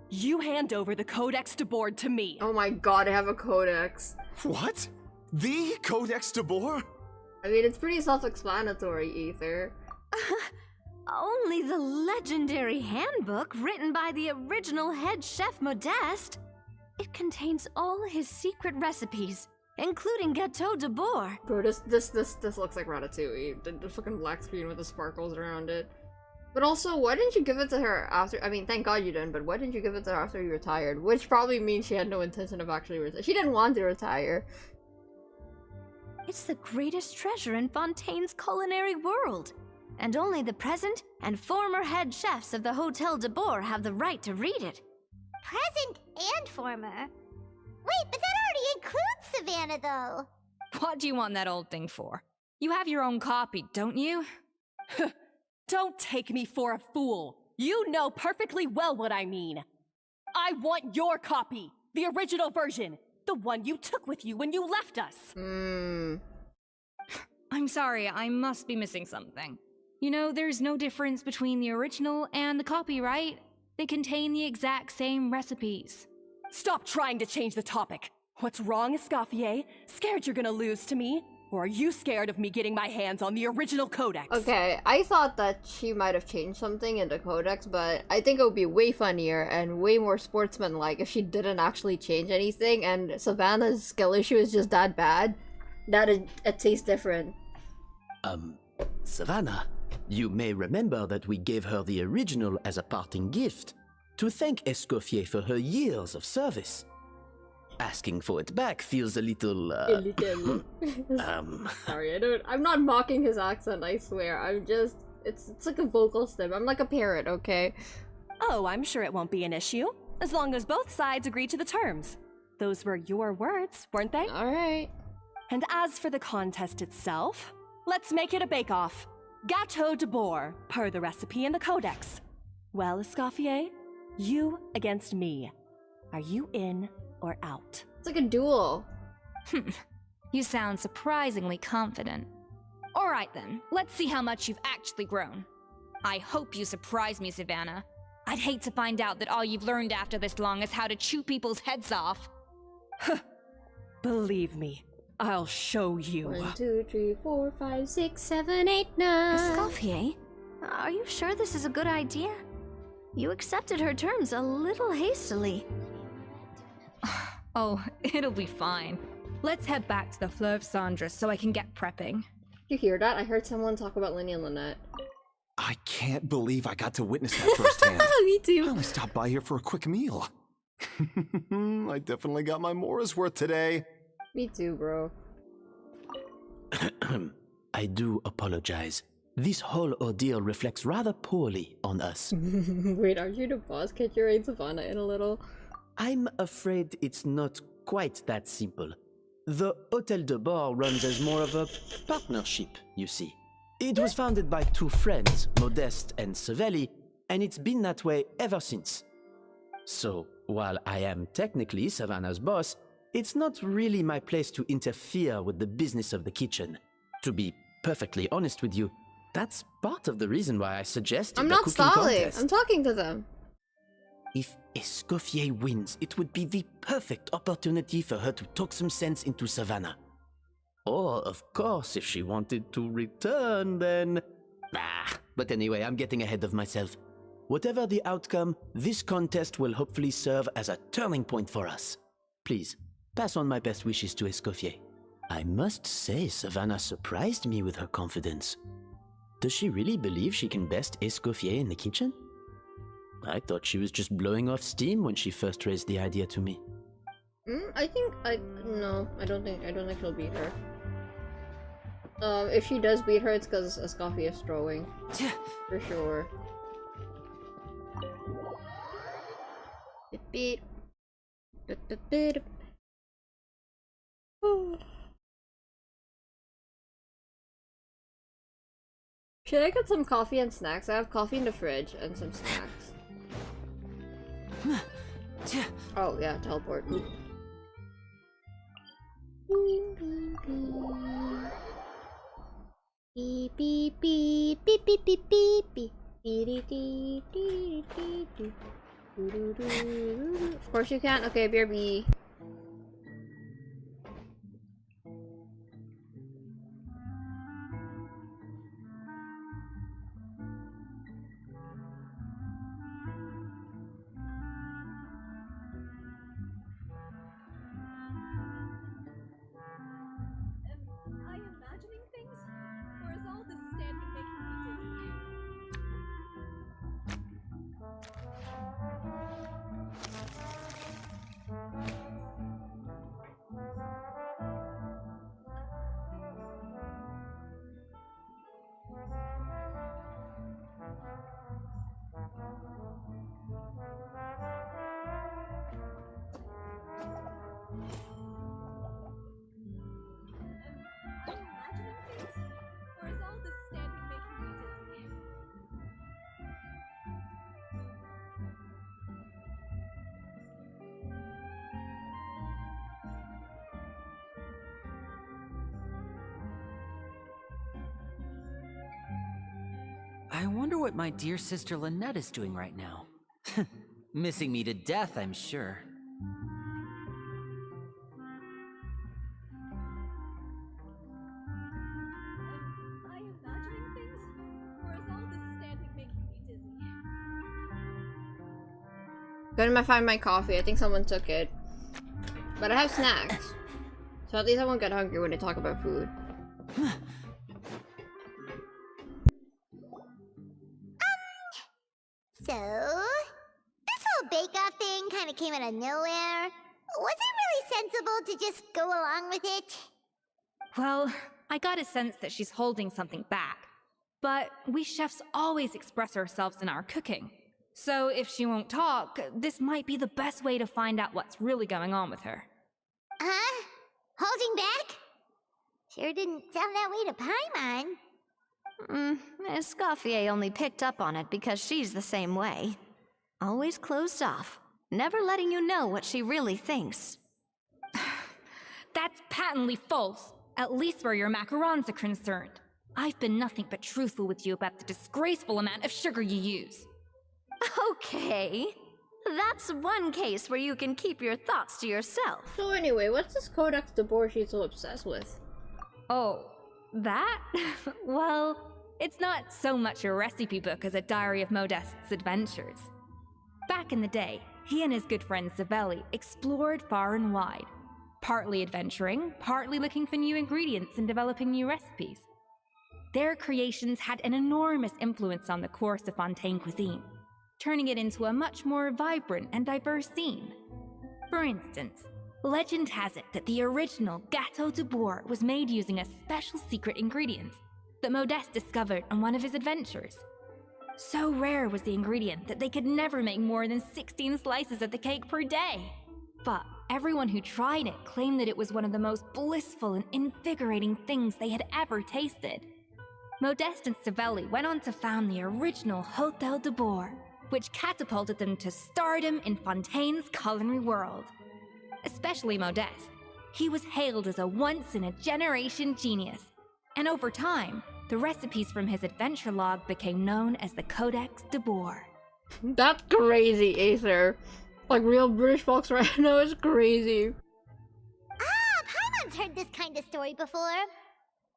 C: you hand over the Codex de Board to me.
B: Oh my god, I have a codex.
J: What? The Codex de Boer?
B: I mean, it's pretty self-explanatory, Ether.
A: Only the legendary handbook written by the original head chef Modeste. It contains all his secret recipes, including Gâteau de Boer.
B: Bro, this looks like Ratatouille. The fucking black screen with the sparkles around it. But also, why didn't you give it to her after? I mean, thank God you didn't, but why didn't you give it to her after you retired? Which probably means she had no intention of actually retiring. She didn't want to retire.
A: It's the greatest treasure in Fontaine's culinary world. And only the present and former head chefs of the Hotel de Boer have the right to read it.
E: Present and former. Wait, but that already includes Savannah, though.
G: What do you want that old thing for? You have your own copy, don't you?
C: Don't take me for a fool. You know perfectly well what I mean. I want your copy, the original version, the one you took with you when you left us.
G: I'm sorry, I must be missing something. You know, there's no difference between the original and the copy, right? They contain the exact same recipes.
C: Stop trying to change the topic. What's wrong, Escoffier? Scared you're gonna lose to me? Or are you scared of me getting my hands on the original Codex?
B: Okay, I thought that she might have changed something in the Codex, but I think it would be way funnier and way more sportsmanlike if she didn't actually change anything and Savannah's skill issue is just that bad that it tastes different.
I: Savannah, you may remember that we gave her the original as a parting gift to thank Escoffier for her years of service. Asking for it back feels a little,
B: Sorry, I'm not mocking his accent, I swear. I'm just, it's like a vocal stim. I'm like a parrot, okay?
C: Oh, I'm sure it won't be an issue, as long as both sides agree to the terms. Those were your words, weren't they?
B: Alright.
C: And as for the contest itself, let's make it a bake-off. Gâteau de Boer, per the recipe in the Codex. Well, Escoffier, you against me. Are you in or out?
B: It's like a duel.
G: You sound surprisingly confident. Alright then, let's see how much you've actually grown. I hope you surprise me, Savannah. I'd hate to find out that all you've learned after this long is how to chew people's heads off.
C: Believe me, I'll show you.
B: 1, 2, 3, 4, 5, 6, 7, 8, 9.
A: Escoffier, are you sure this is a good idea? You accepted her terms a little hastily.
G: Oh, it'll be fine. Let's head back to the Fleuve Cendres so I can get prepping.
B: You hear that? I heard someone talk about Lenny and Lynette.
J: I can't believe I got to witness that firsthand.
B: Me too.
J: I only stopped by here for a quick meal. I definitely got my Mora's worth today.
B: Me too, bro.
I: I do apologize. This whole ordeal reflects rather poorly on us.
B: Wait, aren't you the boss? Can't you rein Savannah in a little?
I: I'm afraid it's not quite that simple. The Hotel de Boer runs as more of a partnership, you see. It was founded by two friends, Modeste and Savelli, and it's been that way ever since. So, while I am technically Savannah's boss, it's not really my place to interfere with the business of the kitchen. To be perfectly honest with you, that's part of the reason why I suggested
B: I'm
I: the
B: not
I: cooking
B: stalling.
I: contest.
B: I'm talking to them.
I: If Escoffier wins, it would be the perfect opportunity for her to talk some sense into Savannah. Or, of course, if she wanted to return, then... But anyway, I'm getting ahead of myself. Whatever the outcome, this contest will hopefully serve as a turning point for us. Please, pass on my best wishes to Escoffier. I must say, Savannah surprised me with her confidence. Does she really believe she can best Escoffier in the kitchen? I thought she was just blowing off steam when she first raised the idea to me.
B: No, I don't think she'll beat her. If she does beat her, it's because Escoffier is throwing. For sure. Beat. Should I get some coffee and snacks? I have coffee in the fridge and some snacks. Oh yeah, teleport. Beep beep beep beep beep beep beep beep. Dee dee dee dee dee dee. Of course you can. Okay, BRB.
C: Am I imagining things? Or is all this standing making me dizzy? Am I imagining things? Or is all this standing making me dizzy?
L: I wonder what my dear sister Lynette is doing right now. Missing me to death, I'm sure.
C: Am I imagining things? Or is all this standing making me dizzy?
B: Gonna find my coffee. I think someone took it. But I have snacks. So at least I won't get hungry when they talk about food.
E: So, this whole bake-off thing kind of came out of nowhere. Was it really sensible to just go along with it?
G: Well, I got a sense that she's holding something back. But we chefs always express ourselves in our cooking. So if she won't talk, this might be the best way to find out what's really going on with her.
E: Huh? Holding back? Sure didn't sound that way to Paimon.
A: Escoffier only picked up on it because she's the same way. Always closed off, never letting you know what she really thinks.
G: That's patently false, at least where your macarons are concerned. I've been nothing but truthful with you about the disgraceful amount of sugar you use.
A: Okay. That's one case where you can keep your thoughts to yourself.
B: So anyway, what's this Codex de Boer she's so obsessed with?
G: Oh, that? Well, it's not so much a recipe book as a diary of Modest's adventures. Back in the day, he and his good friend Savelli explored far and wide, partly adventuring, partly looking for new ingredients and developing new recipes. Their creations had an enormous influence on the course of Fontaine cuisine, turning it into a much more vibrant and diverse scene. For instance, legend has it that the original Gâteau de Boer was made using a special secret ingredient that Modeste discovered on one of his adventures. So rare was the ingredient that they could never make more than 16 slices of the cake per day. But everyone who tried it claimed that it was one of the most blissful and invigorating things they had ever tasted. Modeste and Savelli went on to found the original Hôtel de Boer, which catapulted them to stardom in Fontaine's culinary world. Especially Modeste. He was hailed as a once-in-a-generation genius, and over time, the recipes from his adventure log became known as the Codex de Boer.
B: That's crazy, Aether. Like real British folks right now is crazy.
E: Paimon's heard this kind of story before.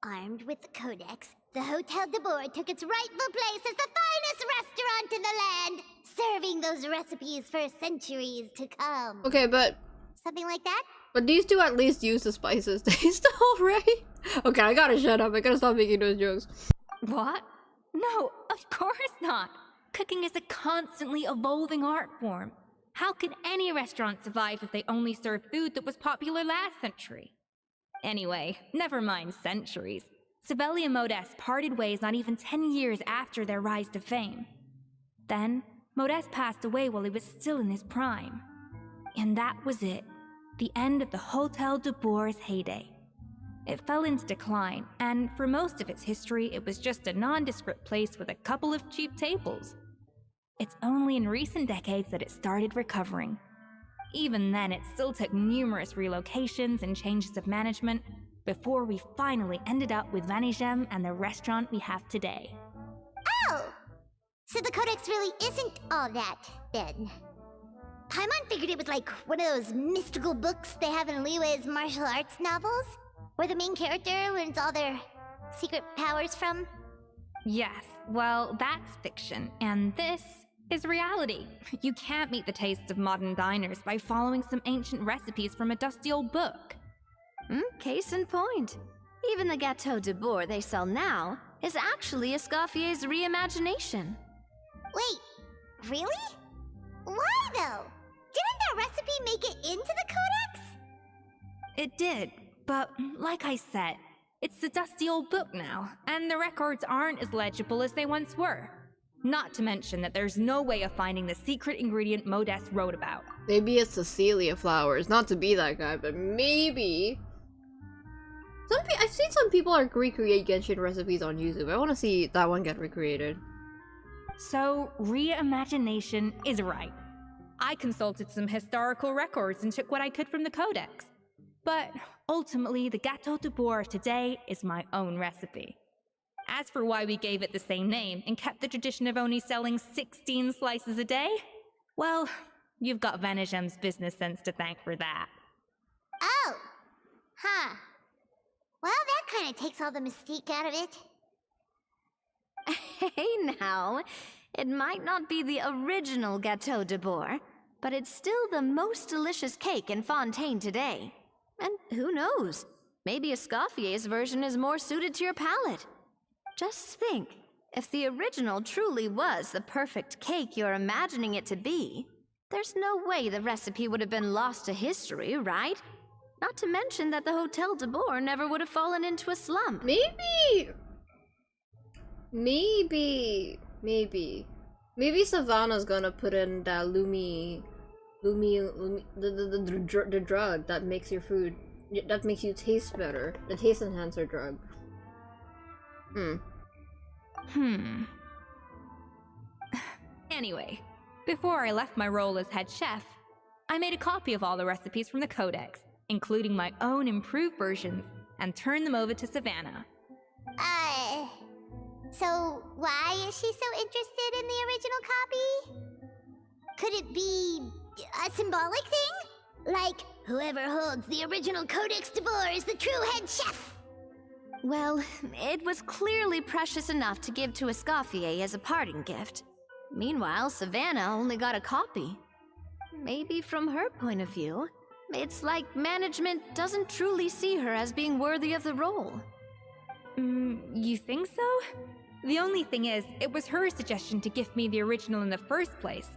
E: Armed with the Codex, the Hôtel de Boer took its rightful place as the finest restaurant in the land, serving those recipes for centuries to come.
B: Okay, but...
E: Something like that?
B: But these two at least use the spices. They still, right? Okay, I gotta shut up. I gotta stop making those jokes.
G: What? No, of course not. Cooking is a constantly evolving art form. How could any restaurant survive if they only served food that was popular last century? Anyway, never mind centuries. Savelli and Modeste parted ways not even 10 years after their rise to fame. Then, Modeste passed away while he was still in his prime. And that was it. The end of the Hôtel de Boer's heyday. It fell into decline, and for most of its history, it was just a nondescript place with a couple of cheap tables. It's only in recent decades that it started recovering. Even then, it still took numerous relocations and changes of management, before we finally ended up with Vanigem and the restaurant we have today.
E: Oh! So the Codex really isn't all that, then. Paimon figured it was like one of those mystical books they have in Liyue's martial arts novels, where the main character learns all their secret powers from.
G: Yes, well, that's fiction, and this is reality. You can't meet the tastes of modern diners by following some ancient recipes from a dusty old book.
A: Case in point. Even the Gâteau de Bourg they sell now is actually Escoffier's reimagination.
E: Wait, really? Why though? Didn't that recipe make it into the Codex?
G: It did, but like I said, it's a dusty old book now, and the records aren't as legible as they once were. Not to mention that there's no way of finding the secret ingredient Modest wrote about.
B: Maybe it's Cecilia flowers. Not to be that guy, but maybe. I've seen some people recreate Genshin recipes on YouTube. I want to see that one get recreated.
G: So, reimagination is right. I consulted some historical records and took what I could from the Codex. But ultimately, the Gâteau de Bourg today is my own recipe. As for why we gave it the same name and kept the tradition of only selling 16 slices a day, well, you've got Vanigem's business sense to thank for that.
E: Oh! Huh. Well, that kind of takes all the mystique out of it.
A: Hey now, it might not be the original Gâteau de Bourg, but it's still the most delicious cake in Fontaine today. And who knows, maybe Escoffier's version is more suited to your palate. Just think, if the original truly was the perfect cake you're imagining it to be, there's no way the recipe would have been lost to history, right? Not to mention that the Hotel de Bourg never would have fallen into a slump.
B: Maybe Savannah's gonna put in that the drug that makes your food, that makes you taste better. The taste enhancer drug.
G: Anyway, before I left my role as head chef, I made a copy of all the recipes from the Codex, including my own improved versions, and turned them over to Savannah.
E: So why is she so interested in the original copy? Could it be a symbolic thing? Like, whoever holds the original Codex de Bourg is the true head chef?
A: Well, it was clearly precious enough to give to Escoffier as a parting gift. Meanwhile, Savannah only got a copy. Maybe from her point of view, it's like management doesn't truly see her as being worthy of the role.
G: You think so? The only thing is, it was her suggestion to gift me the original in the first place.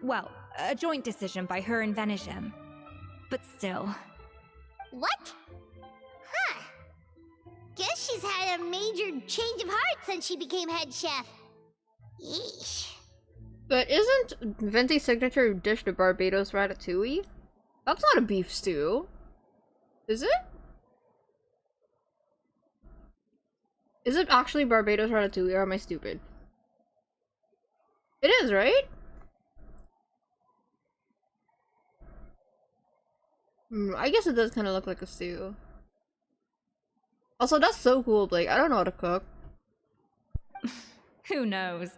G: Well, a joint decision by her and Vanigem. But still.
E: What? Huh. Guess she's had a major change of heart since she became head chef. Yeesh.
B: But isn't Venti's signature dish the Barbados ratatouille? That's not a beef stew. Is it? Is it actually Barbados ratatouille, or am I stupid? It is, right? I guess it does kind of look like a stew. Also, that's so cool, Blake. I don't know how to cook.
G: Who knows?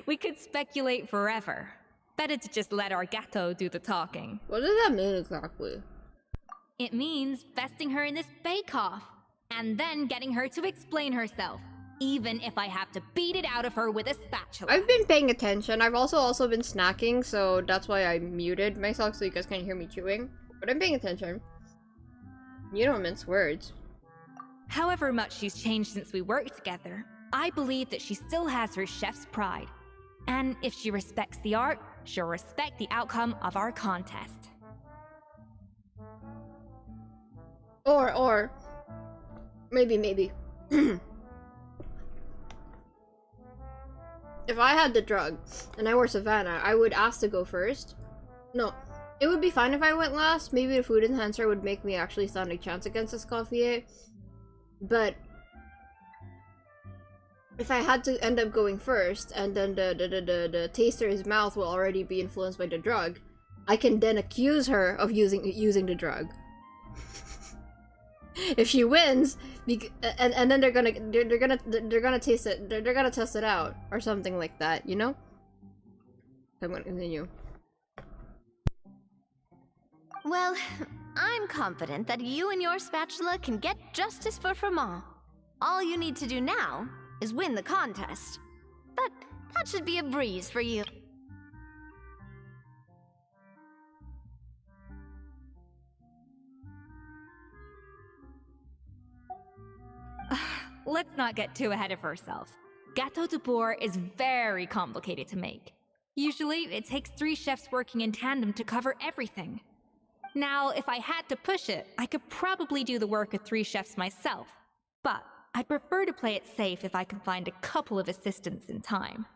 G: We could speculate forever. Better to just let our gâteau do the talking.
B: What does that mean exactly?
G: It means besting her in this bake-off, and then getting her to explain herself, even if I have to beat it out of her with a spatula.
B: I've been paying attention. I've also been snacking, so that's why I muted myself so you guys can't hear me chewing. But I'm paying attention. You don't mince words.
G: However much she's changed since we worked together, I believe that she still has her chef's pride. And if she respects the art, she'll respect the outcome of our contest.
B: Or maybe. If I had the drug and I were Savannah, I would ask to go first. No, it would be fine if I went last. Maybe the food enhancer would make me actually stand a chance against Escoffier. But if I had to end up going first, and then the taster's mouth will already be influenced by the drug, I can then accuse her of using the drug. if she wins, and then they're gonna taste it. They're gonna test it out or something like that. You know. I'm gonna continue.
A: Well, I'm confident that you and your spatula can get justice for Froment. All you need to do now is win the contest. But that should be a breeze for you.
G: Let's not get too ahead of ourselves. Gâteau de Bourg is very complicated to make. Usually, it takes 3 chefs working in tandem to cover everything. Now, if I had to push it, I could probably do the work of 3 chefs myself. But I'd prefer to play it safe if I could find a couple of assistants in time.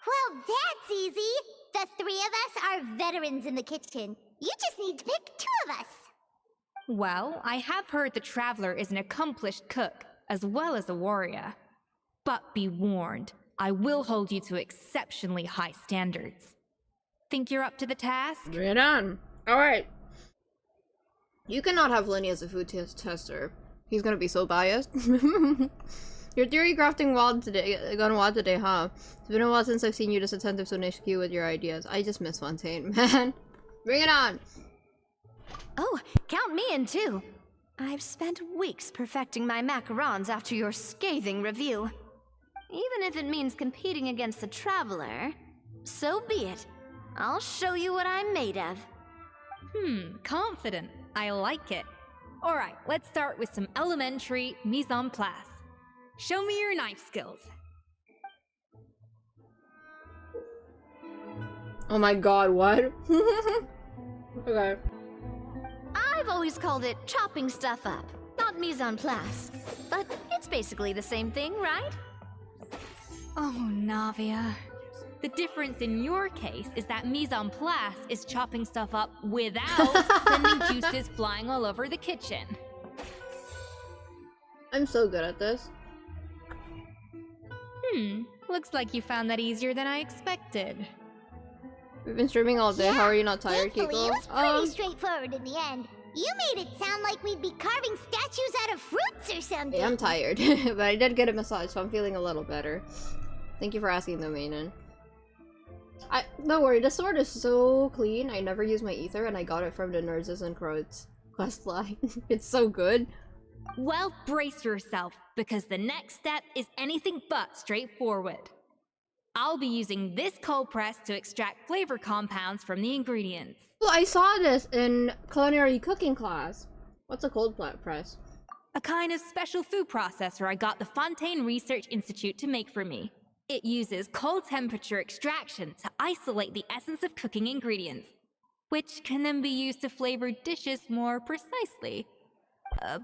E: Well, that's easy. The 3 of us are veterans in the kitchen. You just need to pick 2 of us.
G: Well, I have heard the Traveler is an accomplished cook, as well as a warrior. But be warned, I will hold you to exceptionally high standards. Think you're up to the task?
B: Bring it on. Alright. You cannot have Lenny as a food tester. He's gonna be so biased. Your theory crafting gone wild today, huh? It's been a while since I've seen you this attentive to HQ with your ideas. I just miss Fontaine, man. Bring it on!
A: Oh, count me in too. I've spent weeks perfecting my macarons after your scathing review. Even if it means competing against the Traveler, so be it. I'll show you what I'm made of.
G: Confident. I like it. Alright, let's start with some elementary mise en place. Show me your knife skills.
B: Oh my god, what? Okay.
A: I've always called it chopping stuff up, not mise en place. But it's basically the same thing, right?
G: Oh, Navia. The difference in your case is that mise en place is chopping stuff up without sending juices flying all over the kitchen.
B: I'm so good at this.
G: Looks like you found that easier than I expected.
B: We've been streaming all day. How are you not tired,
E: Thankfully,
B: Kiko?
E: it was pretty straightforward in the end. You made it sound like we'd be carving statues out of fruits or something.
B: Yeah, I'm tired, but I did get a massage, so I'm feeling a little better. Thank you for asking though, Mainen. Don't worry, the sword is so clean. I never use my ether, and I got it from the Nurses and Croats questline. It's so good.
G: Well, brace yourself, because the next step is anything but straightforward. I'll be using this cold press to extract flavor compounds from the ingredients.
B: Well, I saw this in culinary cooking class. What's a cold press?
G: A kind of special food processor I got the Fontaine Research Institute to make for me. It uses cold temperature extraction to isolate the essence of cooking ingredients, which can then be used to flavor dishes more precisely.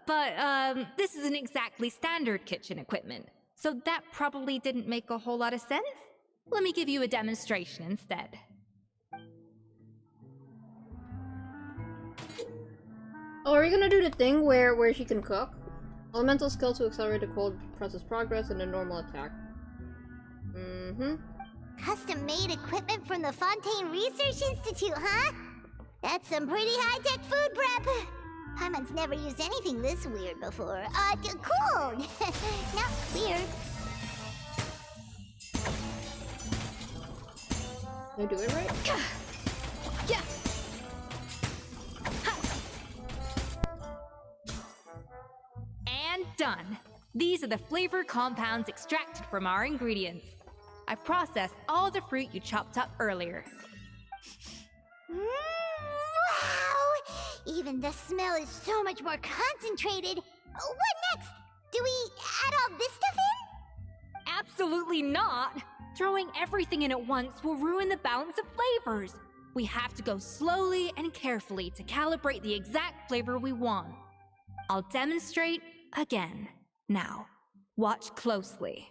G: But this isn't exactly standard kitchen equipment, so that probably didn't make a whole lot of sense. Let me give you a demonstration instead.
B: Oh, are we gonna do the thing where she can cook? Elemental skill to accelerate the cold press's progress and a normal attack.
E: Custom-made equipment from the Fontaine Research Institute, huh? That's some pretty high-tech food prep. Paimon's never used anything this weird before. Cool! Not weird.
B: Did I do it right?
G: Yeah. And done. These are the flavor compounds extracted from our ingredients. I processed all the fruit you chopped up earlier.
E: Wow! Even the smell is so much more concentrated. What next? Do we add all this stuff in?
G: Absolutely not! Throwing everything in at once will ruin the balance of flavors. We have to go slowly and carefully to calibrate the exact flavor we want. I'll demonstrate again. Now, watch closely.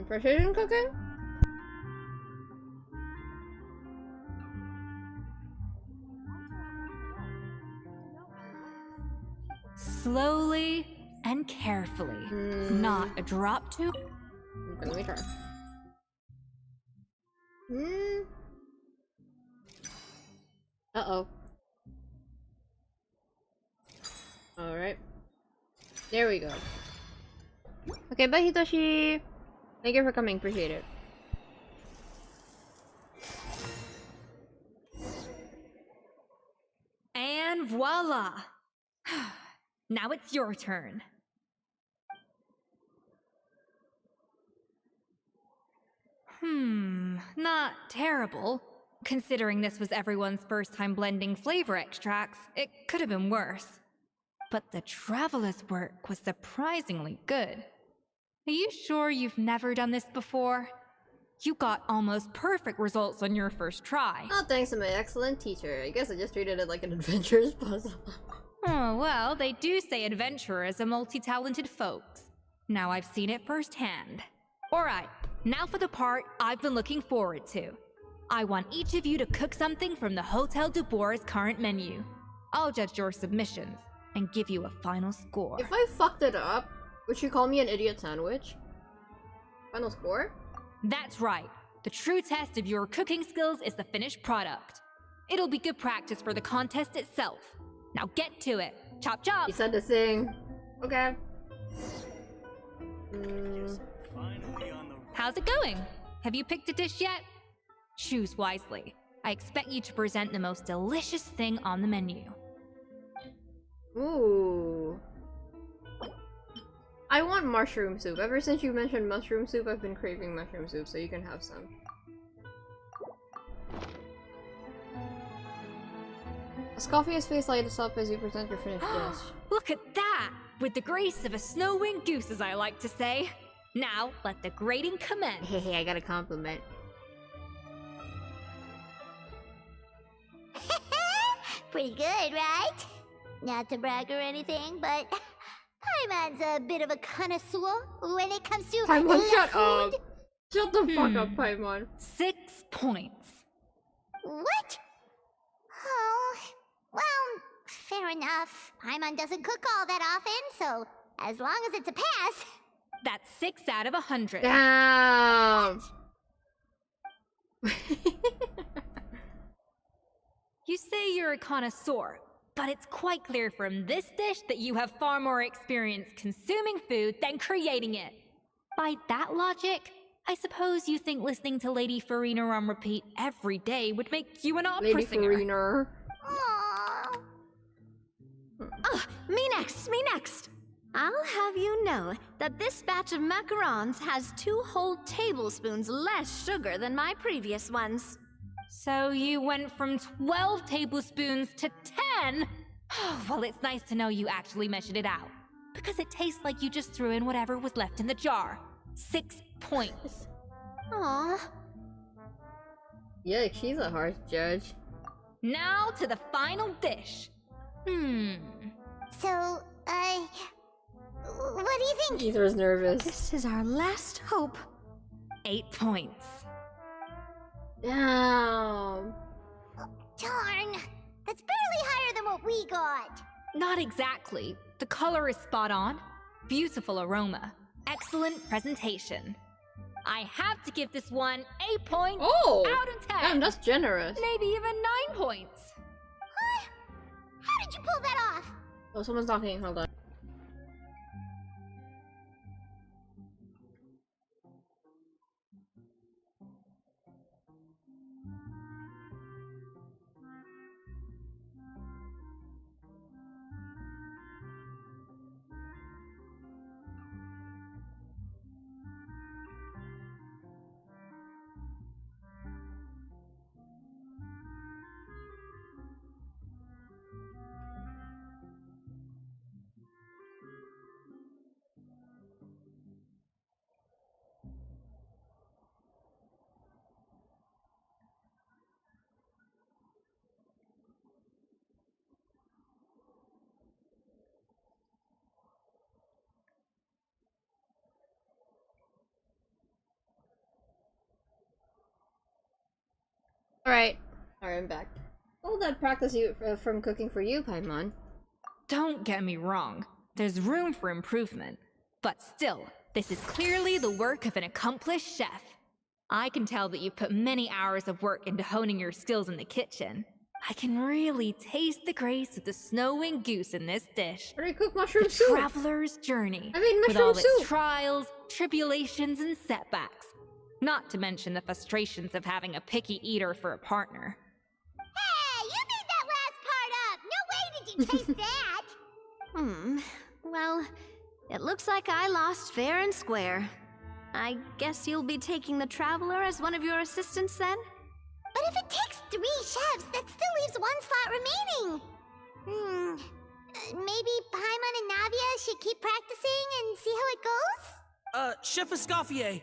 B: Precision cooking?
G: Slowly and carefully. Not a drop too.
B: Okay, let me try. Uh-oh. Alright. There we go. Okay, bye Hitoshi! Thank you for coming, appreciate it.
G: And voila! Now it's your turn. Not terrible. Considering this was everyone's first time blending flavor extracts, it could have been worse. But the Traveler's work was surprisingly good. Are you sure you've never done this before? You got almost perfect results on your first try.
B: Oh, thanks to my excellent teacher. I guess I just treated it like an adventurous puzzle.
G: Oh, well, they do say adventurers are multi-talented folks. Now I've seen it firsthand. Alright, now for the part I've been looking forward to. I want each of you to cook something from the Hotel du Bois' current menu. I'll judge your submissions and give you a final score.
B: If I fucked it up, would you call me an idiot sandwich? Final score?
G: That's right. The true test of your cooking skills is the finished product. It'll be good practice for the contest itself. Now get to it. Chop chop!
B: You said to sing. Okay.
G: How's it going? Have you picked a dish yet? Choose wisely. I expect you to present the most delicious thing on the menu.
B: Ooh. I want mushroom soup. Ever since you mentioned mushroom soup, I've been craving mushroom soup, so you can have some. Scofia's face lights up as you present your finished dish.
G: Look at that! With the grace of a snow-winged goose, as I like to say. Now, let the grating commence.
B: Hey, I got a compliment.
E: Pretty good, right? Not to brag or anything, but Paimon's a bit of a connoisseur when it comes to
B: Paimon, shut
E: food.
B: up! Shut the fuck up, Paimon.
G: 6 points.
E: What? Oh, well, fair enough. Paimon doesn't cook all that often, so as long as it's a pass.
G: That's 6 out of 100.
B: Damn!
G: You say you're a connoisseur, but it's quite clear from this dish that you have far more experience consuming food than creating it. By that logic, I suppose you think listening to Lady Farina on repeat every day would make you an opera
B: Lady
G: singer.
B: Farina.
A: Ugh, me next! I'll have you know that this batch of macarons has 2 whole tablespoons less sugar than my previous ones.
G: So you went from 12 tablespoons to 10? Well, it's nice to know you actually measured it out. Because it tastes like you just threw in whatever was left in the jar. 6 points.
A: Aww.
B: Yeah, she's a harsh judge.
G: Now to the final dish.
E: So, what do you think?
B: Ether's nervous.
A: This is our last hope.
G: 8 points.
B: Damn.
E: Darn, that's barely higher than what we got.
G: Not exactly. The color is spot on. Beautiful aroma. Excellent presentation. I have to give this one 8 points out of 10.
B: Damn, that's generous.
G: Maybe even 9 points.
E: Huh? How did you pull that off?
B: Oh, someone's knocking. Hold on. Alright. Alright, I'm back. All that practice you from cooking for you, Paimon.
G: Don't get me wrong. There's room for improvement. But still, this is clearly the work of an accomplished chef. I can tell that you've put many hours of work into honing your skills in the kitchen. I can really taste the grace of the snow-winged goose in this dish.
B: Already cooked mushroom
G: The
B: soup.
G: traveler's journey.
B: I made
G: with all
B: mushroom
G: its
B: soup.
G: trials, tribulations, and setbacks. Not to mention the frustrations of having a picky eater for a partner.
E: Hey, you made that last part up! No way did you taste that!
A: Well, it looks like I lost fair and square. I guess you'll be taking the Traveler as one of your assistants then?
E: But if it takes 3 chefs, that still leaves 1 slot remaining. Maybe Paimon and Navia should keep practicing and see how it goes?
H: Chef Escoffier.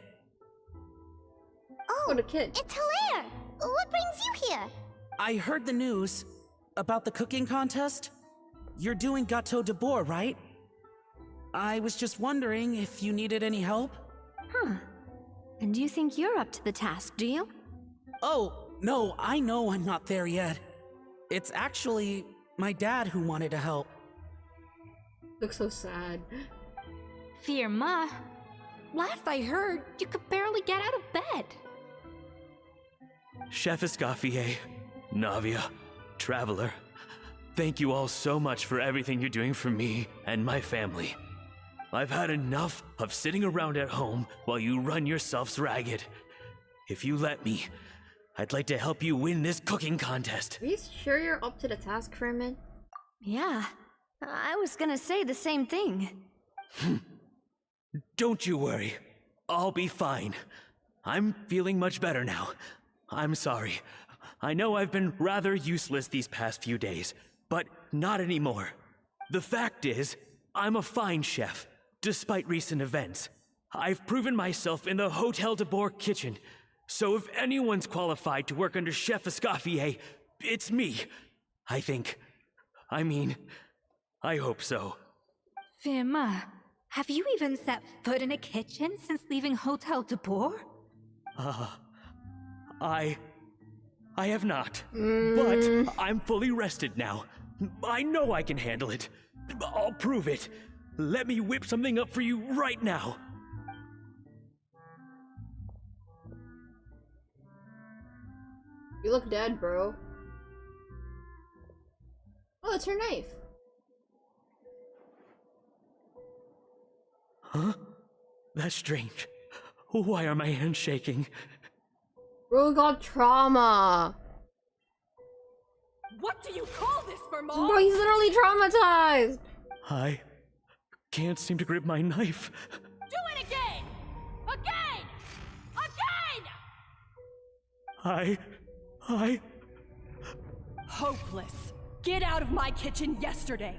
E: Oh,
B: the kid.
E: It's Hilaire! What brings you here?
H: I heard the news about the cooking contest. You're doing Gâteau de Bourg, right? I was just wondering if you needed any help.
A: And you think you're up to the task, do you?
H: Oh, no, I know I'm not there yet. It's actually my dad who wanted to help.
B: Looks so sad.
G: Firma, last I heard, you could barely get out of bed.
F: Chef Escoffier, Navia, Traveler, thank you all so much for everything you're doing for me and my family. I've had enough of sitting around at home while you run yourselves ragged. If you let me, I'd like to help you win this cooking contest.
B: Are you sure you're up to the task, Freeman?
A: Yeah, I was gonna say the same thing.
F: Don't you worry. I'll be fine. I'm feeling much better now. I'm sorry. I know I've been rather useless these past few days, but not anymore. The fact is, I'm a fine chef, despite recent events. I've proven myself in the Hotel de Bourg kitchen, so if anyone's qualified to work under Chef Escoffier, it's me. I think. I mean, I hope so.
G: Firma, have you even set foot in a kitchen since leaving Hotel de Bourg?
F: I have not. But I'm fully rested now. I know I can handle it. I'll prove it. Let me whip something up for you right now.
B: You look dead, bro. Oh, it's her knife.
F: Huh? That's strange. Why are my hands shaking?
B: Bro got trauma.
C: What do you call this, Firma?
B: Bro, he's literally traumatized.
F: I can't seem to grip my knife.
C: Do it again! Again! Again!
F: I...
C: Hopeless. Get out of my kitchen yesterday.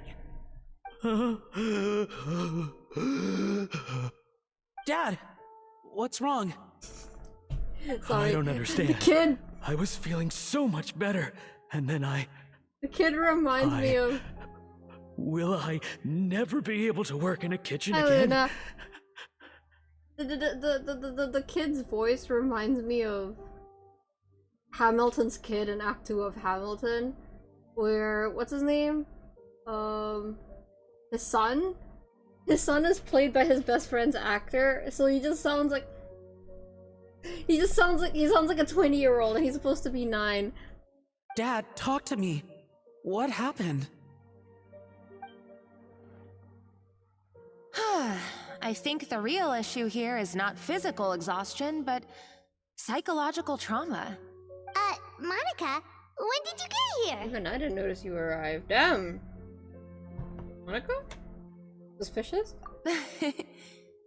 H: Dad, what's wrong?
B: Sorry.
F: I don't understand.
B: The kid.
F: I was feeling so much better, and then
B: The kid reminds me of.
F: Will I never be able to work in a kitchen
B: Helena.
F: again?
B: The kid's voice reminds me of Hamilton's kid in Act 2 of Hamilton, where what's his name? His son. His son is played by his best friend's actor, so he sounds like a 20-year-old, and he's supposed to be 9.
H: Dad, talk to me. What happened?
K: I think the real issue here is not physical exhaustion, but psychological trauma.
E: Monica, when did you get here?
B: Even I didn't notice you arrived. Damn. Monica? Suspicious?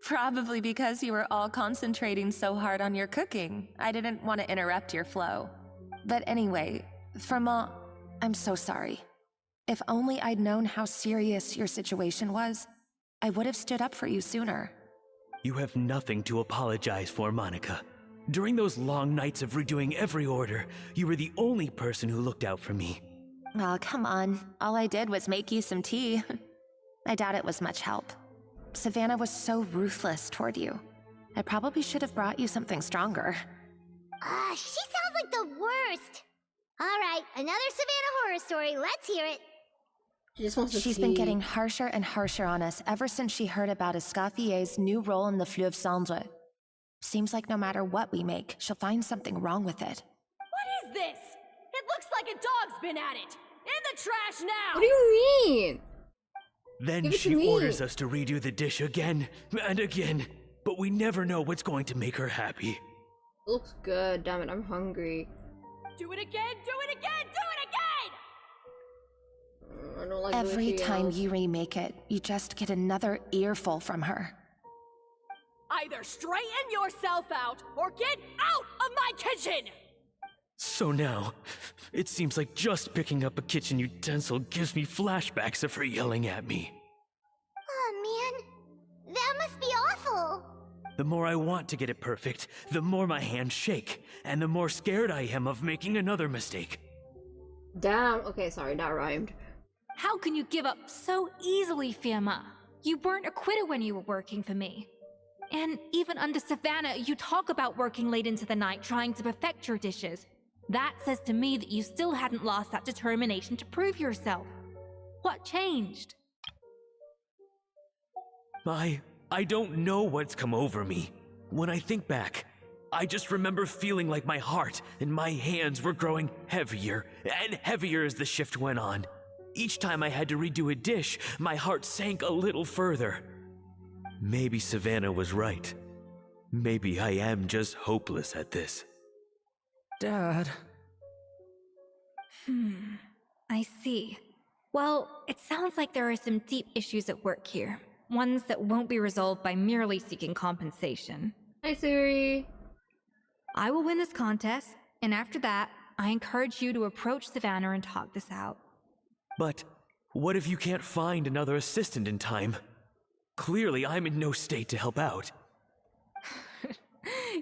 K: Probably because you were all concentrating so hard on your cooking. I didn't want to interrupt your flow. But anyway, Firma, I'm so sorry. If only I'd known how serious your situation was, I would have stood up for you sooner.
F: You have nothing to apologize for, Monica. During those long nights of redoing every order, you were the only person who looked out for me.
K: Oh, come on. All I did was make you some tea. I doubt it was much help. Savannah was so ruthless toward you. I probably should have brought you something stronger.
E: She sounds like the worst. Alright, another Savannah horror story. Let's hear it.
B: She just wants to
K: She's been getting harsher and harsher on us ever since she heard about Escoffier's new role in the Fleuve Cendre. Seems like no matter what we make, she'll find something wrong with it.
C: What is this? It looks like a dog's been at it! In the trash now!
B: What do you mean?
F: Then
B: Give it to
F: she
B: me.
F: orders us to redo the dish again and again, but we never know what's going to make her happy.
B: Looks good. Damn it, I'm hungry.
C: Do it again! Do it again! Do it again!
B: I don't like the way
K: Every
B: she
K: time
B: yells.
K: you remake it, you just get another earful from her.
C: Either straighten yourself out or get out of my kitchen!
F: So now, it seems like just picking up a kitchen utensil gives me flashbacks of her yelling at me.
E: Oh man, that must be awful.
F: The more I want to get it perfect, the more my hands shake, and the more scared I am of making another mistake.
B: Damn. Okay, sorry, that rhymed.
G: How can you give up so easily, Fiamma? You weren't a quitter when you were working for me. And even under Savannah, you talk about working late into the night trying to perfect your dishes. That says to me that you still hadn't lost that determination to prove yourself. What changed?
F: I don't know what's come over me. When I think back, I just remember feeling like my heart and my hands were growing heavier and heavier as the shift went on. Each time I had to redo a dish, my heart sank a little further. Maybe Savannah was right. Maybe I am just hopeless at this.
H: Dad.
G: I see. Well, it sounds like there are some deep issues at work here. Ones that won't be resolved by merely seeking compensation.
B: Hi, Siri.
G: I will win this contest, and after that, I encourage you to approach Savannah and talk this out.
F: But what if you can't find another assistant in time? Clearly, I'm in no state to help out.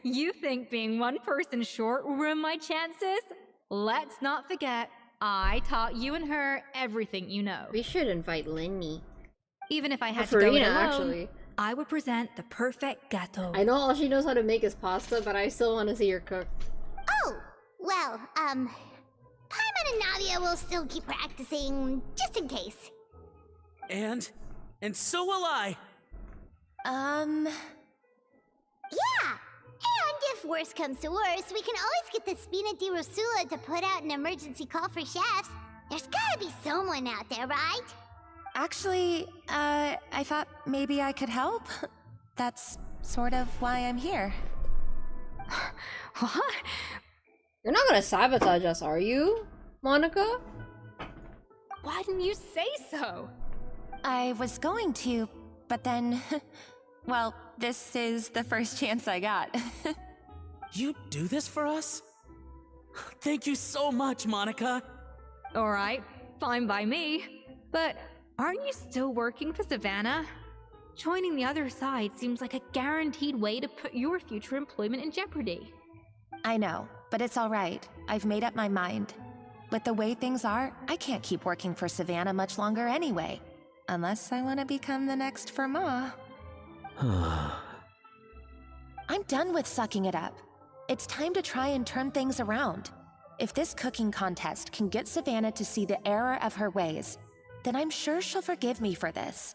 G: You think being one person short will ruin my chances? Let's not forget, I taught you and her everything you know.
B: We should invite Lenny.
G: Even if I had
B: Or
G: to go it
B: Farina,
G: alone,
B: actually.
G: I would present the perfect gâteau.
B: I know all she knows how to make is pasta, but I still want to see her cook.
E: Oh, well, Paimon and Nadia will still keep practicing, just in case.
H: And so will I.
E: Yeah! And if worse comes to worse, we can always get the Spina di Rosula to put out an emergency call for chefs. There's gotta be someone out there, right?
K: Actually, I thought maybe I could help. That's sort of why I'm here.
G: What?
B: You're not gonna sabotage us, are you, Monica?
G: Why didn't you say so?
K: I was going to, but then... well, this is the first chance I got.
H: You do this for us? Thank you so much, Monica.
G: Alright, fine by me. But aren't you still working for Savannah? Joining the other side seems like a guaranteed way to put your future employment in jeopardy.
K: I know, but it's all right. I've made up my mind. With the way things are, I can't keep working for Savannah much longer anyway. Unless I want to become the next Fermat. I'm done with sucking it up. It's time to try and turn things around. If this cooking contest can get Savannah to see the error of her ways, then I'm sure she'll forgive me for this.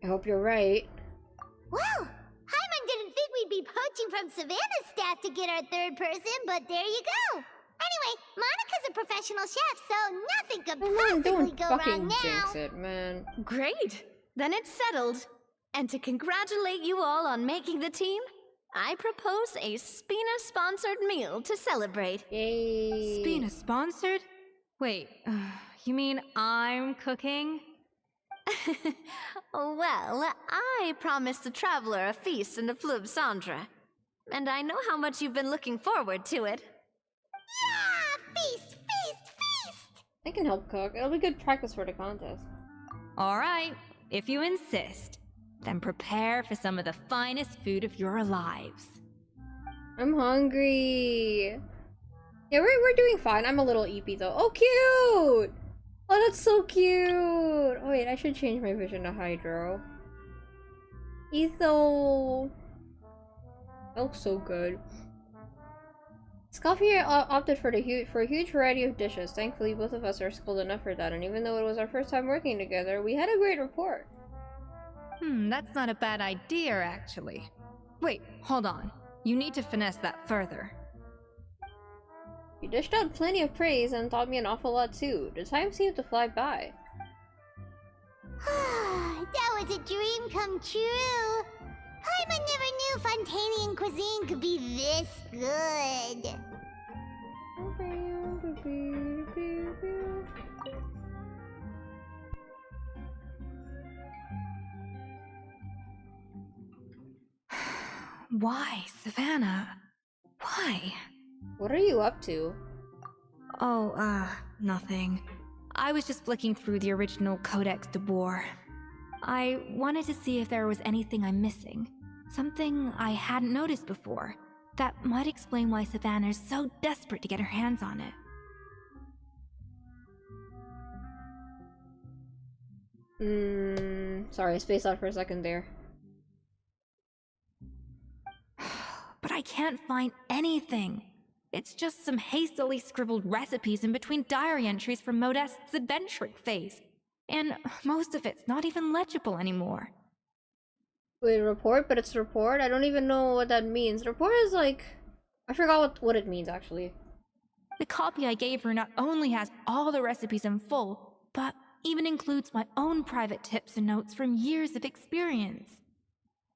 B: I hope you're right.
E: Well, Paimon didn't think we'd be poaching from Savannah's staff to get our third person, but there you go. Anyway, Monica's a professional chef, so nothing could
B: Man,
E: possibly
B: don't
E: go
B: fucking
E: wrong now.
B: jinx it, man.
A: Great! Then it's settled. And to congratulate you all on making the team, I propose a Spina-sponsored meal to celebrate.
B: Yay.
G: Spina sponsored? Wait, you mean I'm cooking?
A: Well, I promised the traveler a feast in the Fleuve Cendre. And I know how much you've been looking forward to it.
E: Yeah! Feast, feast, feast!
B: I can help cook. It'll be good practice for the contest.
G: Alright, if you insist, then prepare for some of the finest food of your lives.
B: I'm hungry. Yeah, we're doing fine. I'm a little eepy though. Oh, cute! Oh, that's so cute! Oh wait, I should change my vision to Hydro. He's so... That looks so good. Scoffier opted for a huge variety of dishes. Thankfully, both of us are skilled enough for that, and even though it was our first time working together, we had a great rapport.
G: That's not a bad idea, actually. Wait, hold on. You need to finesse that further.
B: You dished out plenty of praise and taught me an awful lot too. The time seemed to fly by.
E: That was a dream come true. Paimon never knew Fontanian cuisine could be this good.
G: Why, Savannah? Why?
B: What are you up to?
G: Oh, nothing. I was just flicking through the original Codex de Boer. I wanted to see if there was anything I'm missing. Something I hadn't noticed before. That might explain why Savannah's so desperate to get her hands on it.
B: Sorry, I spaced out for a second there.
G: But I can't find anything. It's just some hastily scribbled recipes in between diary entries from Modest's adventuring phase. And most of it's not even legible anymore.
B: Wait, report? But it's report? I don't even know what that means. Report is like... I forgot what it means, actually.
G: The copy I gave her not only has all the recipes in full, but even includes my own private tips and notes from years of experience.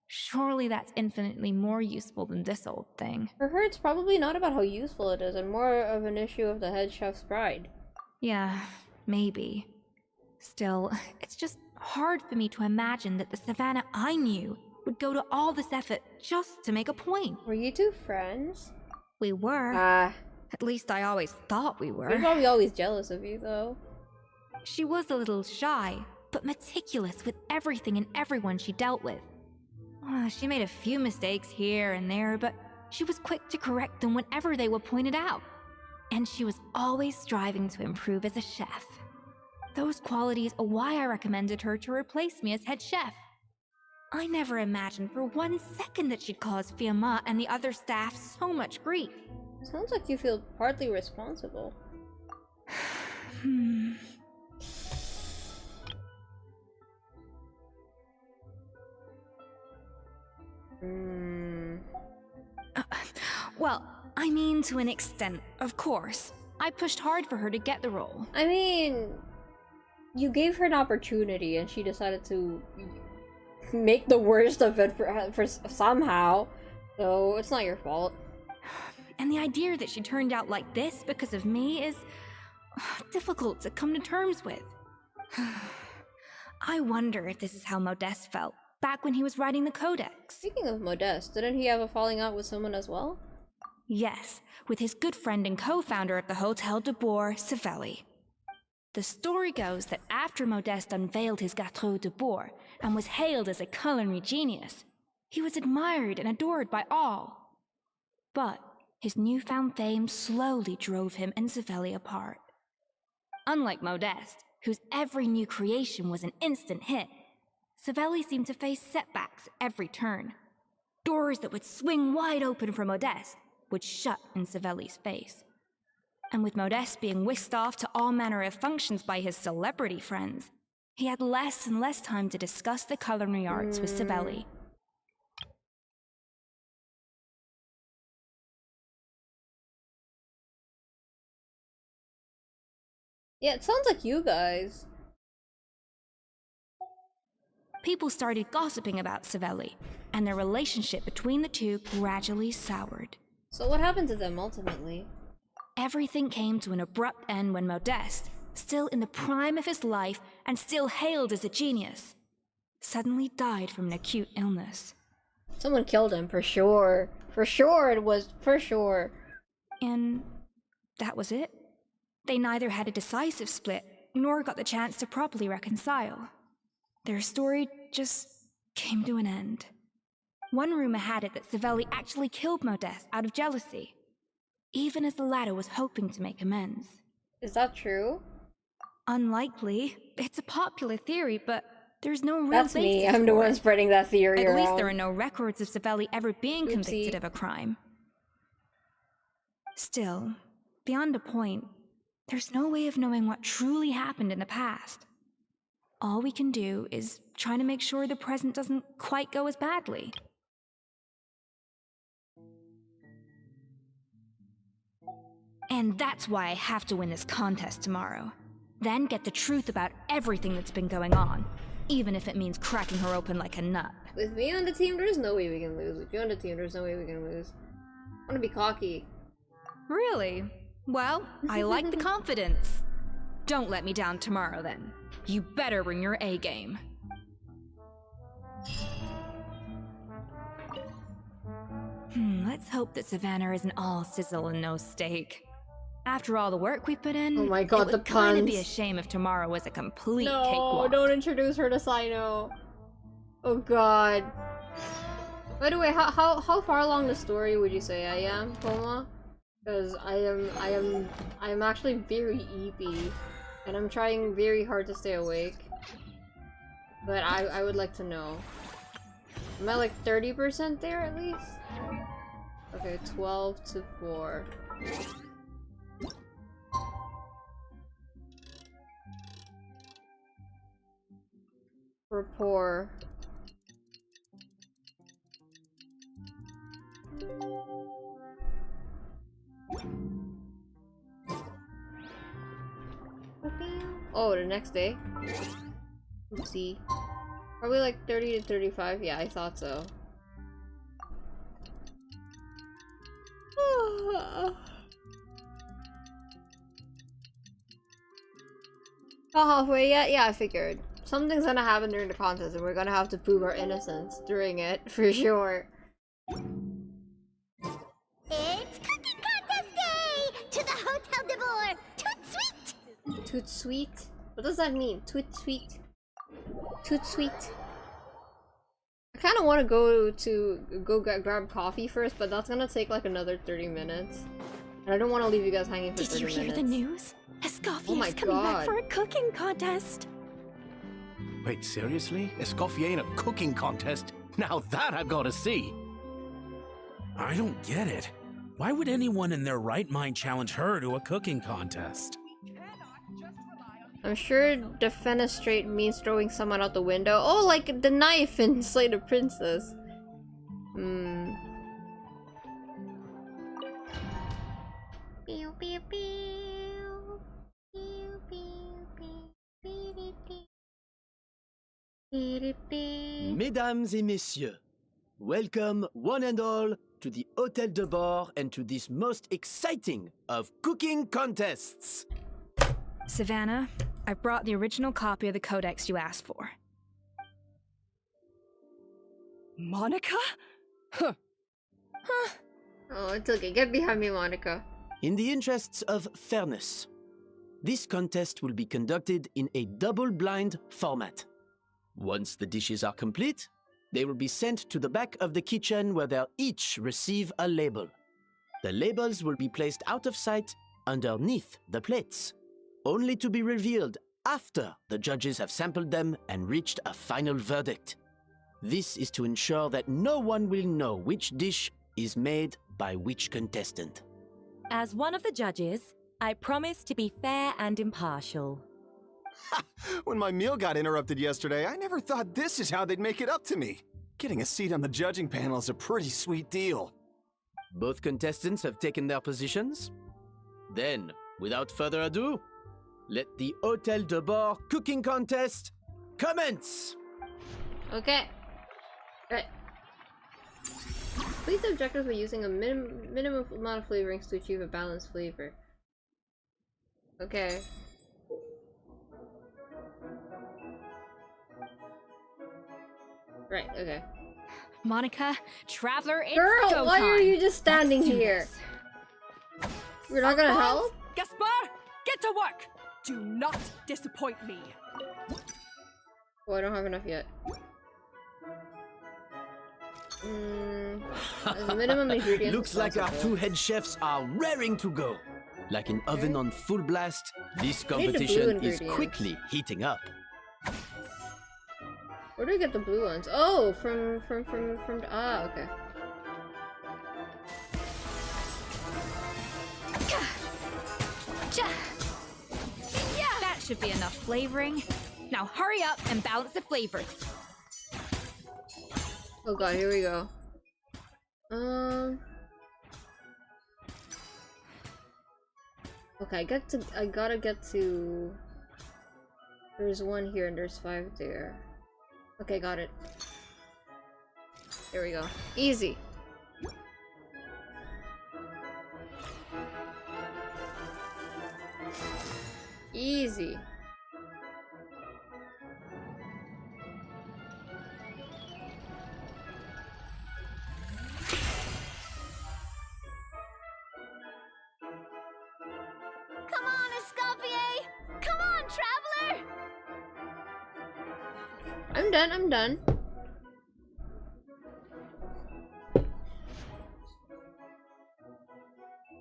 G: Surely that's infinitely more useful than this old thing.
B: For her, it's probably not about how useful it is, and more of an issue of the head chef's pride.
G: Yeah, maybe. Still, it's just hard for me to imagine that the Savannah I knew would go to all this effort just to make a point.
B: Were you two friends?
G: We were. At least I always thought we were.
B: You're probably always jealous of you, though.
G: She was a little shy, but meticulous with everything and everyone she dealt with. She made a few mistakes here and there, but she was quick to correct them whenever they were pointed out. And she was always striving to improve as a chef. Those qualities are why I recommended her to replace me as head chef. I never imagined for 1 second that she'd cause Fiamma and the other staff so much grief.
B: Sounds like you feel partly responsible.
G: Well, I mean to an extent, of course. I pushed hard for her to get the role.
B: I mean, you gave her an opportunity and she decided to make the worst of it for somehow. So it's not your fault.
G: And the idea that she turned out like this because of me is difficult to come to terms with. I wonder if this is how Modeste felt back when he was writing the Codex.
B: Speaking of Modeste, didn't he have a falling out with someone as well?
G: Yes, with his good friend and co-founder of the Hotel de Boer, Savelli. The story goes that after Modeste unveiled his Gâteau de Boer and was hailed as a culinary genius, he was admired and adored by all. But his newfound fame slowly drove him and Savelli apart. Unlike Modeste, whose every new creation was an instant hit, Savelli seemed to face setbacks at every turn. Doors that would swing wide open for Modeste would shut in Savelli's face. And with Modeste being whisked off to all manner of functions by his celebrity friends, he had less and less time to discuss the culinary arts with Savelli.
B: Yeah, it sounds like you guys.
G: People started gossiping about Savelli, and their relationship between the two gradually soured.
B: So what happened to them ultimately?
G: Everything came to an abrupt end when Modeste, still in the prime of his life and still hailed as a genius, suddenly died from an acute illness.
B: Someone killed him, for sure. For sure it was, for sure.
G: And that was it. They neither had a decisive split, nor got the chance to properly reconcile. Their story just came to an end. One rumor had it that Savelli actually killed Modeste out of jealousy, even as the latter was hoping to make amends.
B: Is that true?
G: Unlikely. It's a popular theory, but there's no real basis.
B: That's me. I'm the one spreading that theory
G: around. At least there are
B: around.
G: no records of Savelli ever being
B: Oopsie.
G: convicted of a crime. Still, beyond a point, there's no way of knowing what truly happened in the past. All we can do is try to make sure the present doesn't quite go as badly. And that's why I have to win this contest tomorrow. Then get the truth about everything that's been going on, even if it means cracking her open like a nut.
B: With me on the team, there's no way we can lose. With you on the team, there's no way we can lose. I wanna be cocky.
G: Really? Well, I like the confidence. Don't let me down tomorrow then. You better bring your A game. Let's hope that Savannah isn't all sizzle and no steak. After all the work we've put in,
B: Oh my god,
G: it
B: the
G: would kind of be a
B: puns.
G: shame if tomorrow was a complete
B: No,
G: cakewalk.
B: don't introduce her to Sino. Oh god. By the way, how far along the story would you say I am, Poma? Because I am actually very eepy, and I'm trying very hard to stay awake. But I would like to know. Am I like 30% there at least? Okay, 12 to 4. Rapport. Oh, the next day? Oopsie. Probably like 30 to 35? Yeah, I thought so. Not halfway yet? Yeah, I figured. Something's gonna happen during the contest and we're gonna have to prove our innocence during it, for sure.
E: It's cooking contest day! To the Hotel de Boer! Toot sweet!
B: Toot sweet? What does that mean? Toot sweet? Toot sweet. I kind of want to go grab coffee first, but that's gonna take like another 30 minutes. And I don't want to leave you guys hanging for 30
A: Did you
B: minutes.
A: hear the news? Escoffier
B: Oh my
A: is coming back
B: God.
A: for a cooking contest.
I: Wait, seriously? Escoffier in a cooking contest? Now that I've got to see.
H: I don't get it. Why would anyone in their right mind challenge her to a cooking contest?
B: I'm sure defenestrate means throwing someone out the window. Oh, like the knife in Slay the Princess.
E: Pew, pew, pew. Pew, pew, pew. Pew, pew, pew.
I: Mesdames et messieurs, welcome one and all to the Hotel de Bord and to this most exciting of cooking contests.
G: Savannah, I've brought the original copy of the codex you asked for.
C: Monica?
B: Oh, it's okay. Get behind me, Monica.
I: In the interests of fairness, this contest will be conducted in a double-blind format. Once the dishes are complete, they will be sent to the back of the kitchen where they'll each receive a label. The labels will be placed out of sight underneath the plates, only to be revealed after the judges have sampled them and reached a final verdict. This is to ensure that no one will know which dish is made by which contestant.
M: As one of the judges, I promise to be fair and impartial.
J: When my meal got interrupted yesterday, I never thought this is how they'd make it up to me. Getting a seat on the judging panel is a pretty sweet deal.
I: Both contestants have taken their positions. Then, without further ado, let the Hotel de Bord cooking contest commence!
B: Okay. Right. Complete the objectives by using a minimum amount of flavorings to achieve a balanced flavor. Okay. Right, okay.
G: Monica, Traveler, it's
B: Girl,
G: go
B: why are
G: time.
B: you just standing
G: Let's do
B: here?
G: this.
B: You're not gonna help?
C: Gaspar, get to work! Do not disappoint me.
B: Oh, I don't have enough yet. The minimum ingredients.
I: Looks like our two head chefs are raring to go. Like an oven on full blast, this
B: I need the blue
I: competition is
B: ingredients.
I: quickly heating up.
B: Where do I get the blue ones? Oh, from okay.
G: That should be enough flavoring. Now hurry up and balance the flavors.
B: Oh god, here we go. Okay, I gotta get to... There's one here and there's 5 there. Okay, got it. There we go. Easy. Easy.
A: Come on, Escoffier! Come on, traveler!
B: I'm done, I'm done.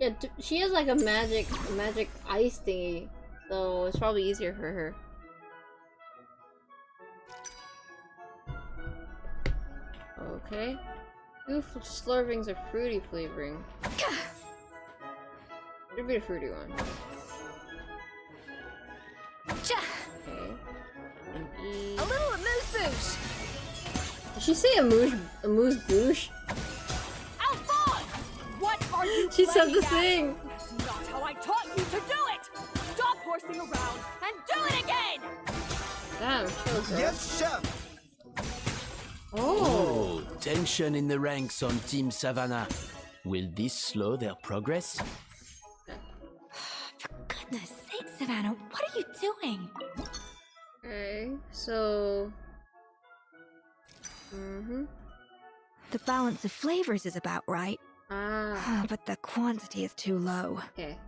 B: Yeah, she has like a magic ice thingy, so it's probably easier for her. Okay. 2 slurpings of fruity flavoring. Should be a fruity one. Okay. And eat.
A: A little amuse-bouche!
B: Did she say amuse-bouche?
C: Alphonse! What are you
B: She said the
C: playing
B: thing!
C: at? That's not how I taught you to do it! Stop horsing around and do it again!
B: Damn, chill, girl.
I: Yes, chef!
B: Oh!
I: Tension in the ranks on Team Savannah. Will this slow their progress?
D: For goodness sake, Savannah, what are you doing?
B: Okay, so...
G: The balance of flavors is about right.
B: Ah.
G: But the quantity is too low.
B: Okay.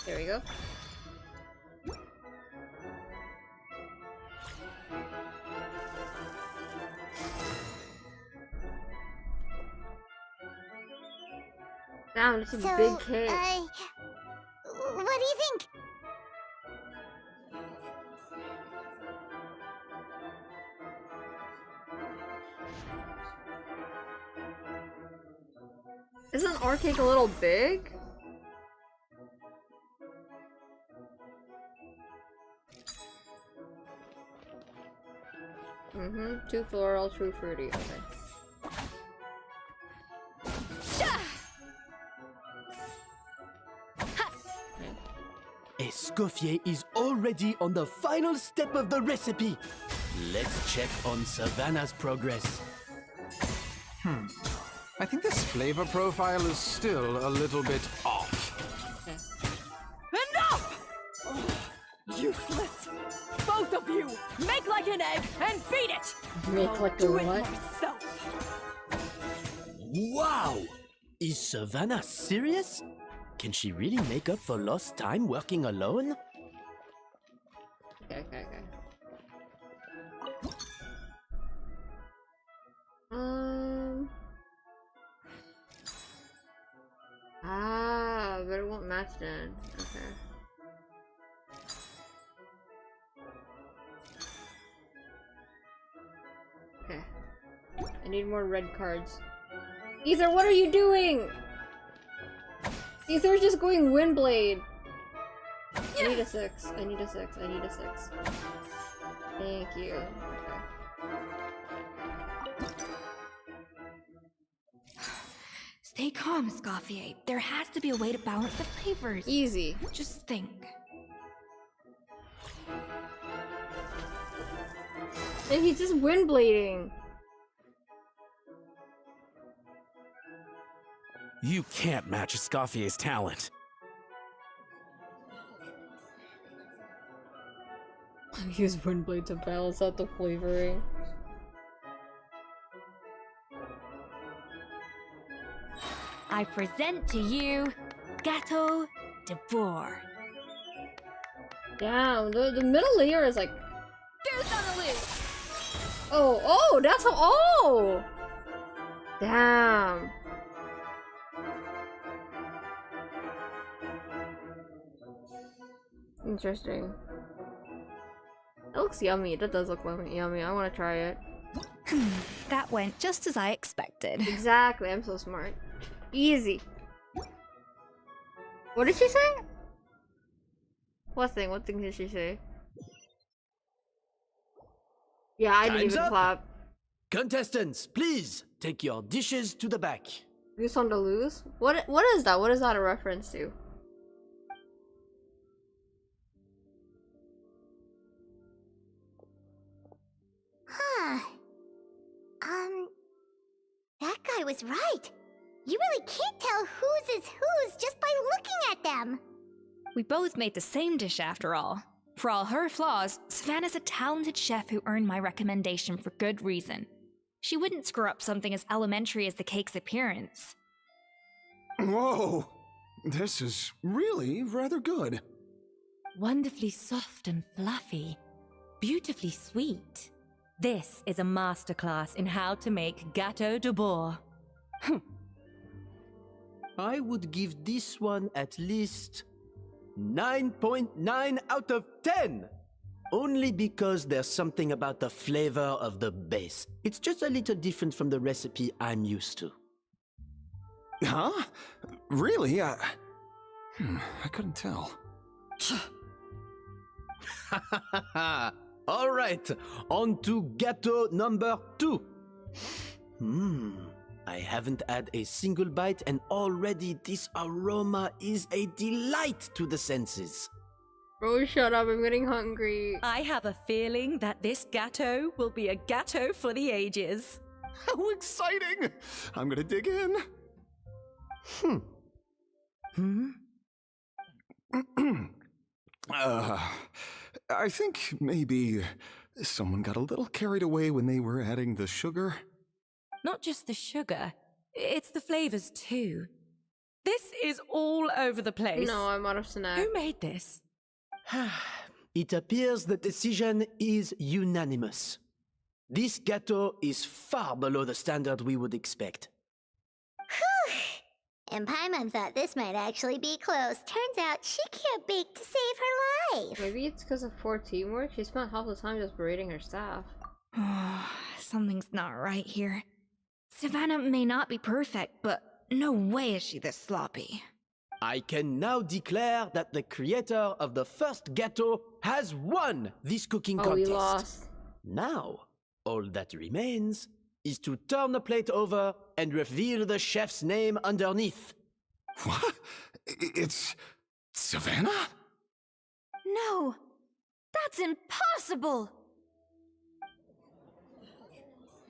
B: There we go. Damn, this is a big cake.
E: What do you think?
B: Isn't our cake a little big? Mm-hmm. 2 floral, 2 fruity. Okay.
I: Escoffier is already on the final step of the recipe. Let's check on Savannah's progress.
N: I think this flavor profile is still a little bit off.
C: Enough! Useless! Both of you! Make like an egg and beat it!
B: Make
C: I'll
B: like a
C: do it
B: what?
C: myself.
I: Wow! Is Savannah serious? Can she really make up for lost time working alone?
B: Okay. But it won't match then. Okay. Okay. I need more red cards. Ether, what are you doing? Ether's just going Windblade. I need a 6. I need a 6. I need a 6. Thank you. Okay.
G: Stay calm, Escoffier. There has to be a way to balance the flavors.
B: Easy.
G: Just think.
B: And he's just Windblading.
H: You can't match Escoffier's talent.
B: Use Windblade to balance out the flavoring.
M: I present to you Gâteau de Bourg.
B: Damn, the middle layer is like...
C: Goose on the loose!
B: Oh, that's how... Oh! Damn. Interesting. That looks yummy. That does look yummy. I want to try it.
G: That went just as I expected.
B: Exactly. I'm so smart. Easy. What did she say? What thing? What thing did she say? Yeah, I didn't
I: Time's
B: even
I: up.
B: clap.
I: Contestants, please take your dishes to the back.
B: Goose on the loose? What is that? What is that a reference to?
E: was right. You really can't tell whose is whose just by looking at them.
G: We both made the same dish after all. For all her flaws, Savannah's a talented chef who earned my recommendation for good reason. She wouldn't screw up something as elementary as the cake's appearance.
J: Whoa! This is really rather good.
M: Wonderfully soft and fluffy. Beautifully sweet. This is a masterclass in how to make gâteau de bois.
I: I would give this one at least 9.9 out of 10. Only because there's something about the flavor of the base. It's just a little different from the recipe I'm used to.
J: Huh? Really? I couldn't tell.
I: All right, on to gâteau number 2. I haven't had a single bite and already this aroma is a delight to the senses.
B: Bro, shut up, I'm getting hungry.
M: I have a feeling that this gâteau will be a gâteau for the ages.
J: How exciting! I'm gonna dig in. I think maybe someone got a little carried away when they were adding the sugar.
M: Not just the sugar, it's the flavors too. This is all over the place.
B: No, I'm out of snack.
M: Who made this?
I: It appears the decision is unanimous. This gâteau is far below the standard we would expect.
E: And Paimon thought this might actually be close. Turns out she can't bake to save her life.
B: Maybe it's because of poor teamwork. She spent half the time just berating her staff.
G: Something's not right here. Savannah may not be perfect, but no way is she this sloppy.
I: I can now declare that the creator of the first gâteau has won this cooking contest.
B: We lost.
I: Now, all that remains is to turn the plate over and reveal the chef's name underneath.
J: What? It's Savannah?
A: No! That's impossible!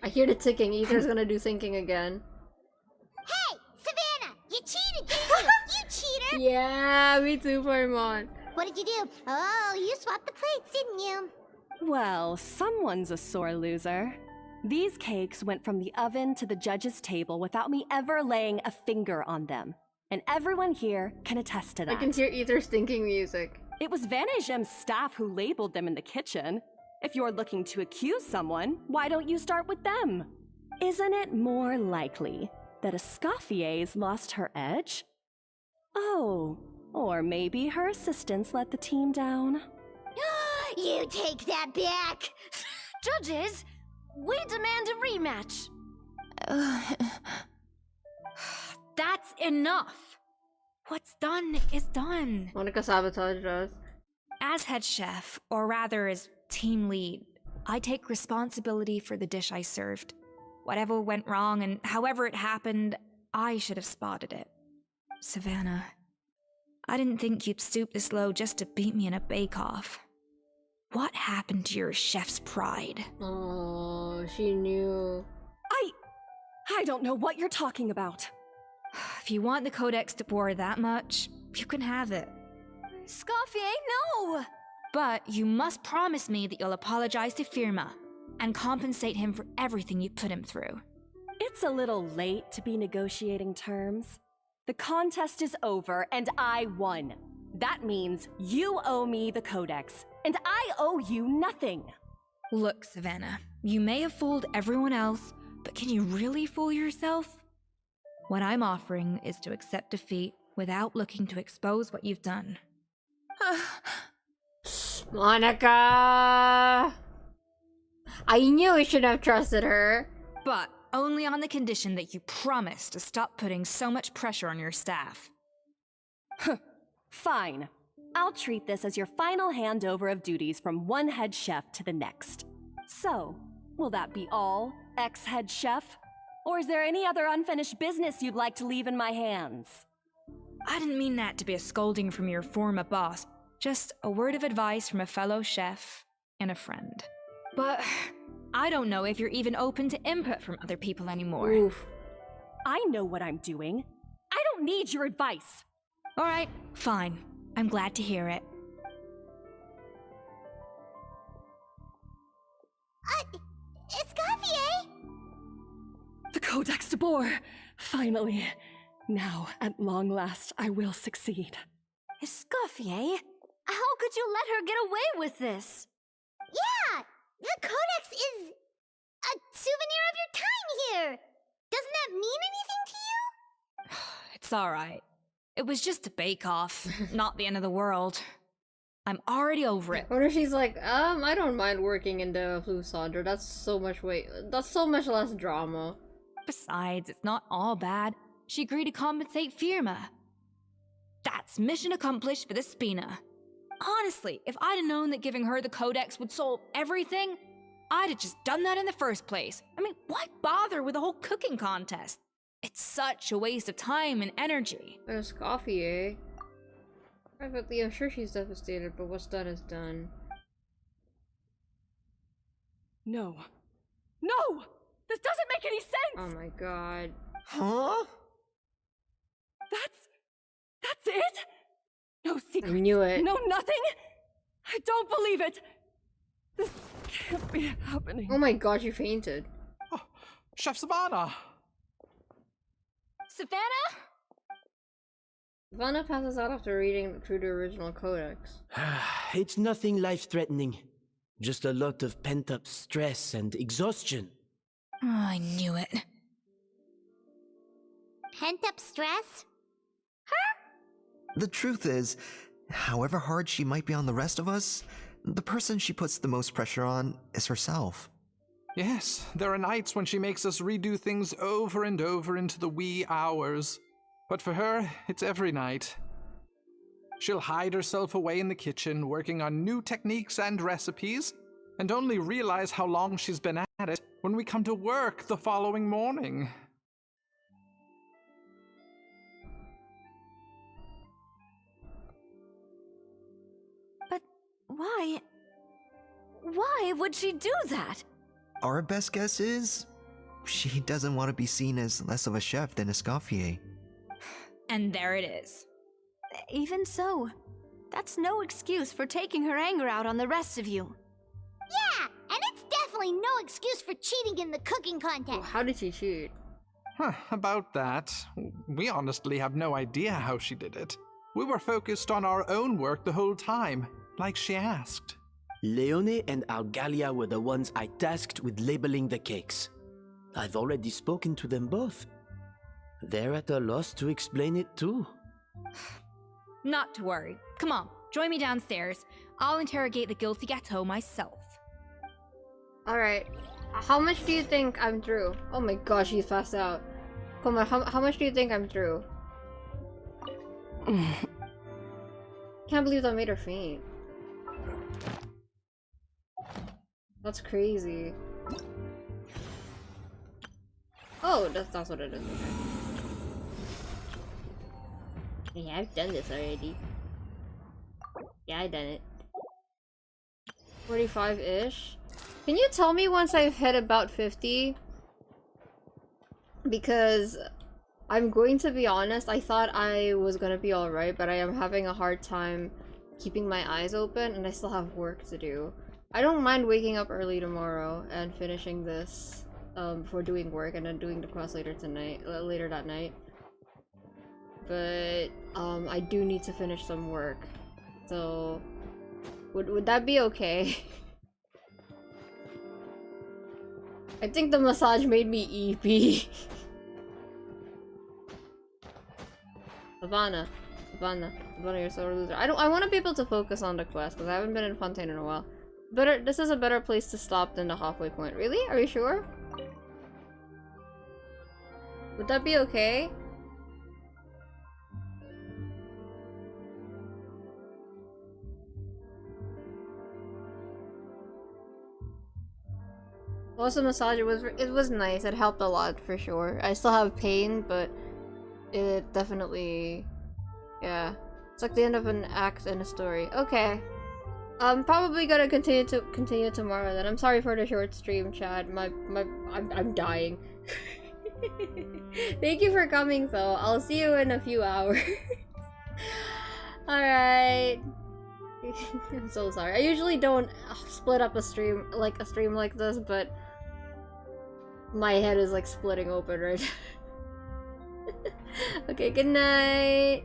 B: I hear the ticking. Ether's gonna do thinking again.
E: Hey, Savannah! You cheated, didn't you? You cheater!
B: Yeah, me too, Paimon.
E: What did you do? Oh, you swapped the plates, didn't you?
C: Well, someone's a sore loser. These cakes went from the oven to the judge's table without me ever laying a finger on them. And everyone here can attest to that.
B: I can hear Ether's thinking music.
C: It was Vanishem's staff who labeled them in the kitchen. If you're looking to accuse someone, why don't you start with them? Isn't it more likely that Escoffier's lost her edge? Oh, or maybe her assistants let the team down.
E: You take that back!
A: Judges, we demand a rematch.
G: That's enough! What's done is done.
B: Monica sabotaged us.
G: As head chef, or rather as team lead, I take responsibility for the dish I served. Whatever went wrong and however it happened, I should have spotted it. Savannah, I didn't think you'd stoop this low just to beat me in a bake-off. What happened to your chef's pride?
B: Oh, she knew.
C: I don't know what you're talking about.
G: If you want the Codex de Boer that much, you can have it.
A: Escoffier, no!
G: But you must promise me that you'll apologize to Firma and compensate him for everything you put him through.
C: It's a little late to be negotiating terms. The contest is over and I won. That means you owe me the Codex, and I owe you nothing.
G: Look, Savannah, you may have fooled everyone else, but can you really fool yourself? What I'm offering is to accept defeat without looking to expose what you've done.
B: Monica! I knew I shouldn't have trusted her.
G: But only on the condition that you promise to stop putting so much pressure on your staff.
C: Fine. I'll treat this as your final handover of duties from one head chef to the next. So, will that be all, ex-head chef? Or is there any other unfinished business you'd like to leave in my hands?
G: I didn't mean that to be a scolding from your former boss, just a word of advice from a fellow chef and a friend. But I don't know if you're even open to input from other people anymore.
B: Oof.
C: I know what I'm doing. I don't need your advice.
G: Alright, fine. I'm glad to hear it.
E: Escoffier!
C: The Codex de Boer! Finally. Now, at long last, I will succeed.
A: Escoffier? How could you let her get away with this?
E: Yeah! The Codex is a souvenir of your time here! Doesn't that mean anything to you?
G: It's alright. It was just a bake-off, not the end of the world. I'm already over it.
B: What if she's like, I don't mind working in the Blue Sandra. That's so much less drama.
G: Besides, it's not all bad. She agreed to compensate Firma. That's mission accomplished for the Spina. Honestly, if I'd have known that giving her the Codex would solve everything, I'd have just done that in the first place. I mean, why bother with the whole cooking contest? It's such a waste of time and energy.
B: There's coffee, eh? Privately, I'm sure she's devastated, but what's done is done.
C: No. No! This doesn't make any sense!
B: Oh my god.
J: Huh?
C: That's it? No secrets.
B: I knew it.
C: No nothing? I don't believe it! This can't be happening.
B: Oh my god, you fainted.
N: Oh, Chef Savannah!
G: Savannah?
B: Vanna passes out after reading through the original Codex.
I: It's nothing life-threatening. Just a lot of pent-up stress and exhaustion.
G: Oh, I knew it.
E: Pent-up stress?
O: The truth is, however hard she might be on the rest of us, the person she puts the most pressure on is herself.
N: Yes, there are nights when she makes us redo things over and over into the wee hours. But for her, it's every night. She'll hide herself away in the kitchen, working on new techniques and recipes, and only realize how long she's been at it when we come to work the following morning.
A: But why? Why would she do that?
O: Our best guess is she doesn't want to be seen as less of a chef than Escoffier.
G: And there it is.
A: Even so, that's no excuse for taking her anger out on the rest of you.
E: Yeah, and it's definitely no excuse for cheating in the cooking contest.
B: Well, how did she cheat?
N: About that, we honestly have no idea how she did it. We were focused on our own work the whole time, like she asked.
I: Leone and Argalia were the ones I tasked with labeling the cakes. I've already spoken to them both. They're at a loss to explain it too.
G: Not to worry. Come on, join me downstairs. I'll interrogate the guilty Gateau myself.
B: Alright. How much do you think I'm through? Oh my gosh, she's passed out. Come on, how much do you think I'm through? Can't believe that made her faint. That's crazy. Oh, that's what it is. Yeah, I've done this already. Yeah, I done it. 45-ish. Can you tell me once I've hit about 50? Because I'm going to be honest, I thought I was gonna be alright, but I am having a hard time keeping my eyes open and I still have work to do. I don't mind waking up early tomorrow and finishing this before doing work and then doing the quest later that night. But I do need to finish some work. So would that be okay? I think the massage made me EP. Savannah, you're so a loser. I want to be able to focus on the quest because I haven't been in Fontaine in a while. This is a better place to stop than the halfway point. Really? Are you sure? Would that be okay? Also, massage, it was nice. It helped a lot for sure. I still have pain, but it definitely, yeah. It's like the end of an act in a story. Okay, I'm probably gonna continue tomorrow. Then I'm sorry for the short stream, Chad. I'm dying. Thank you for coming, though. I'll see you in a few hours. Alright. I'm so sorry. I usually don't split up a stream like this, but my head is like splitting open right now. Okay, good night.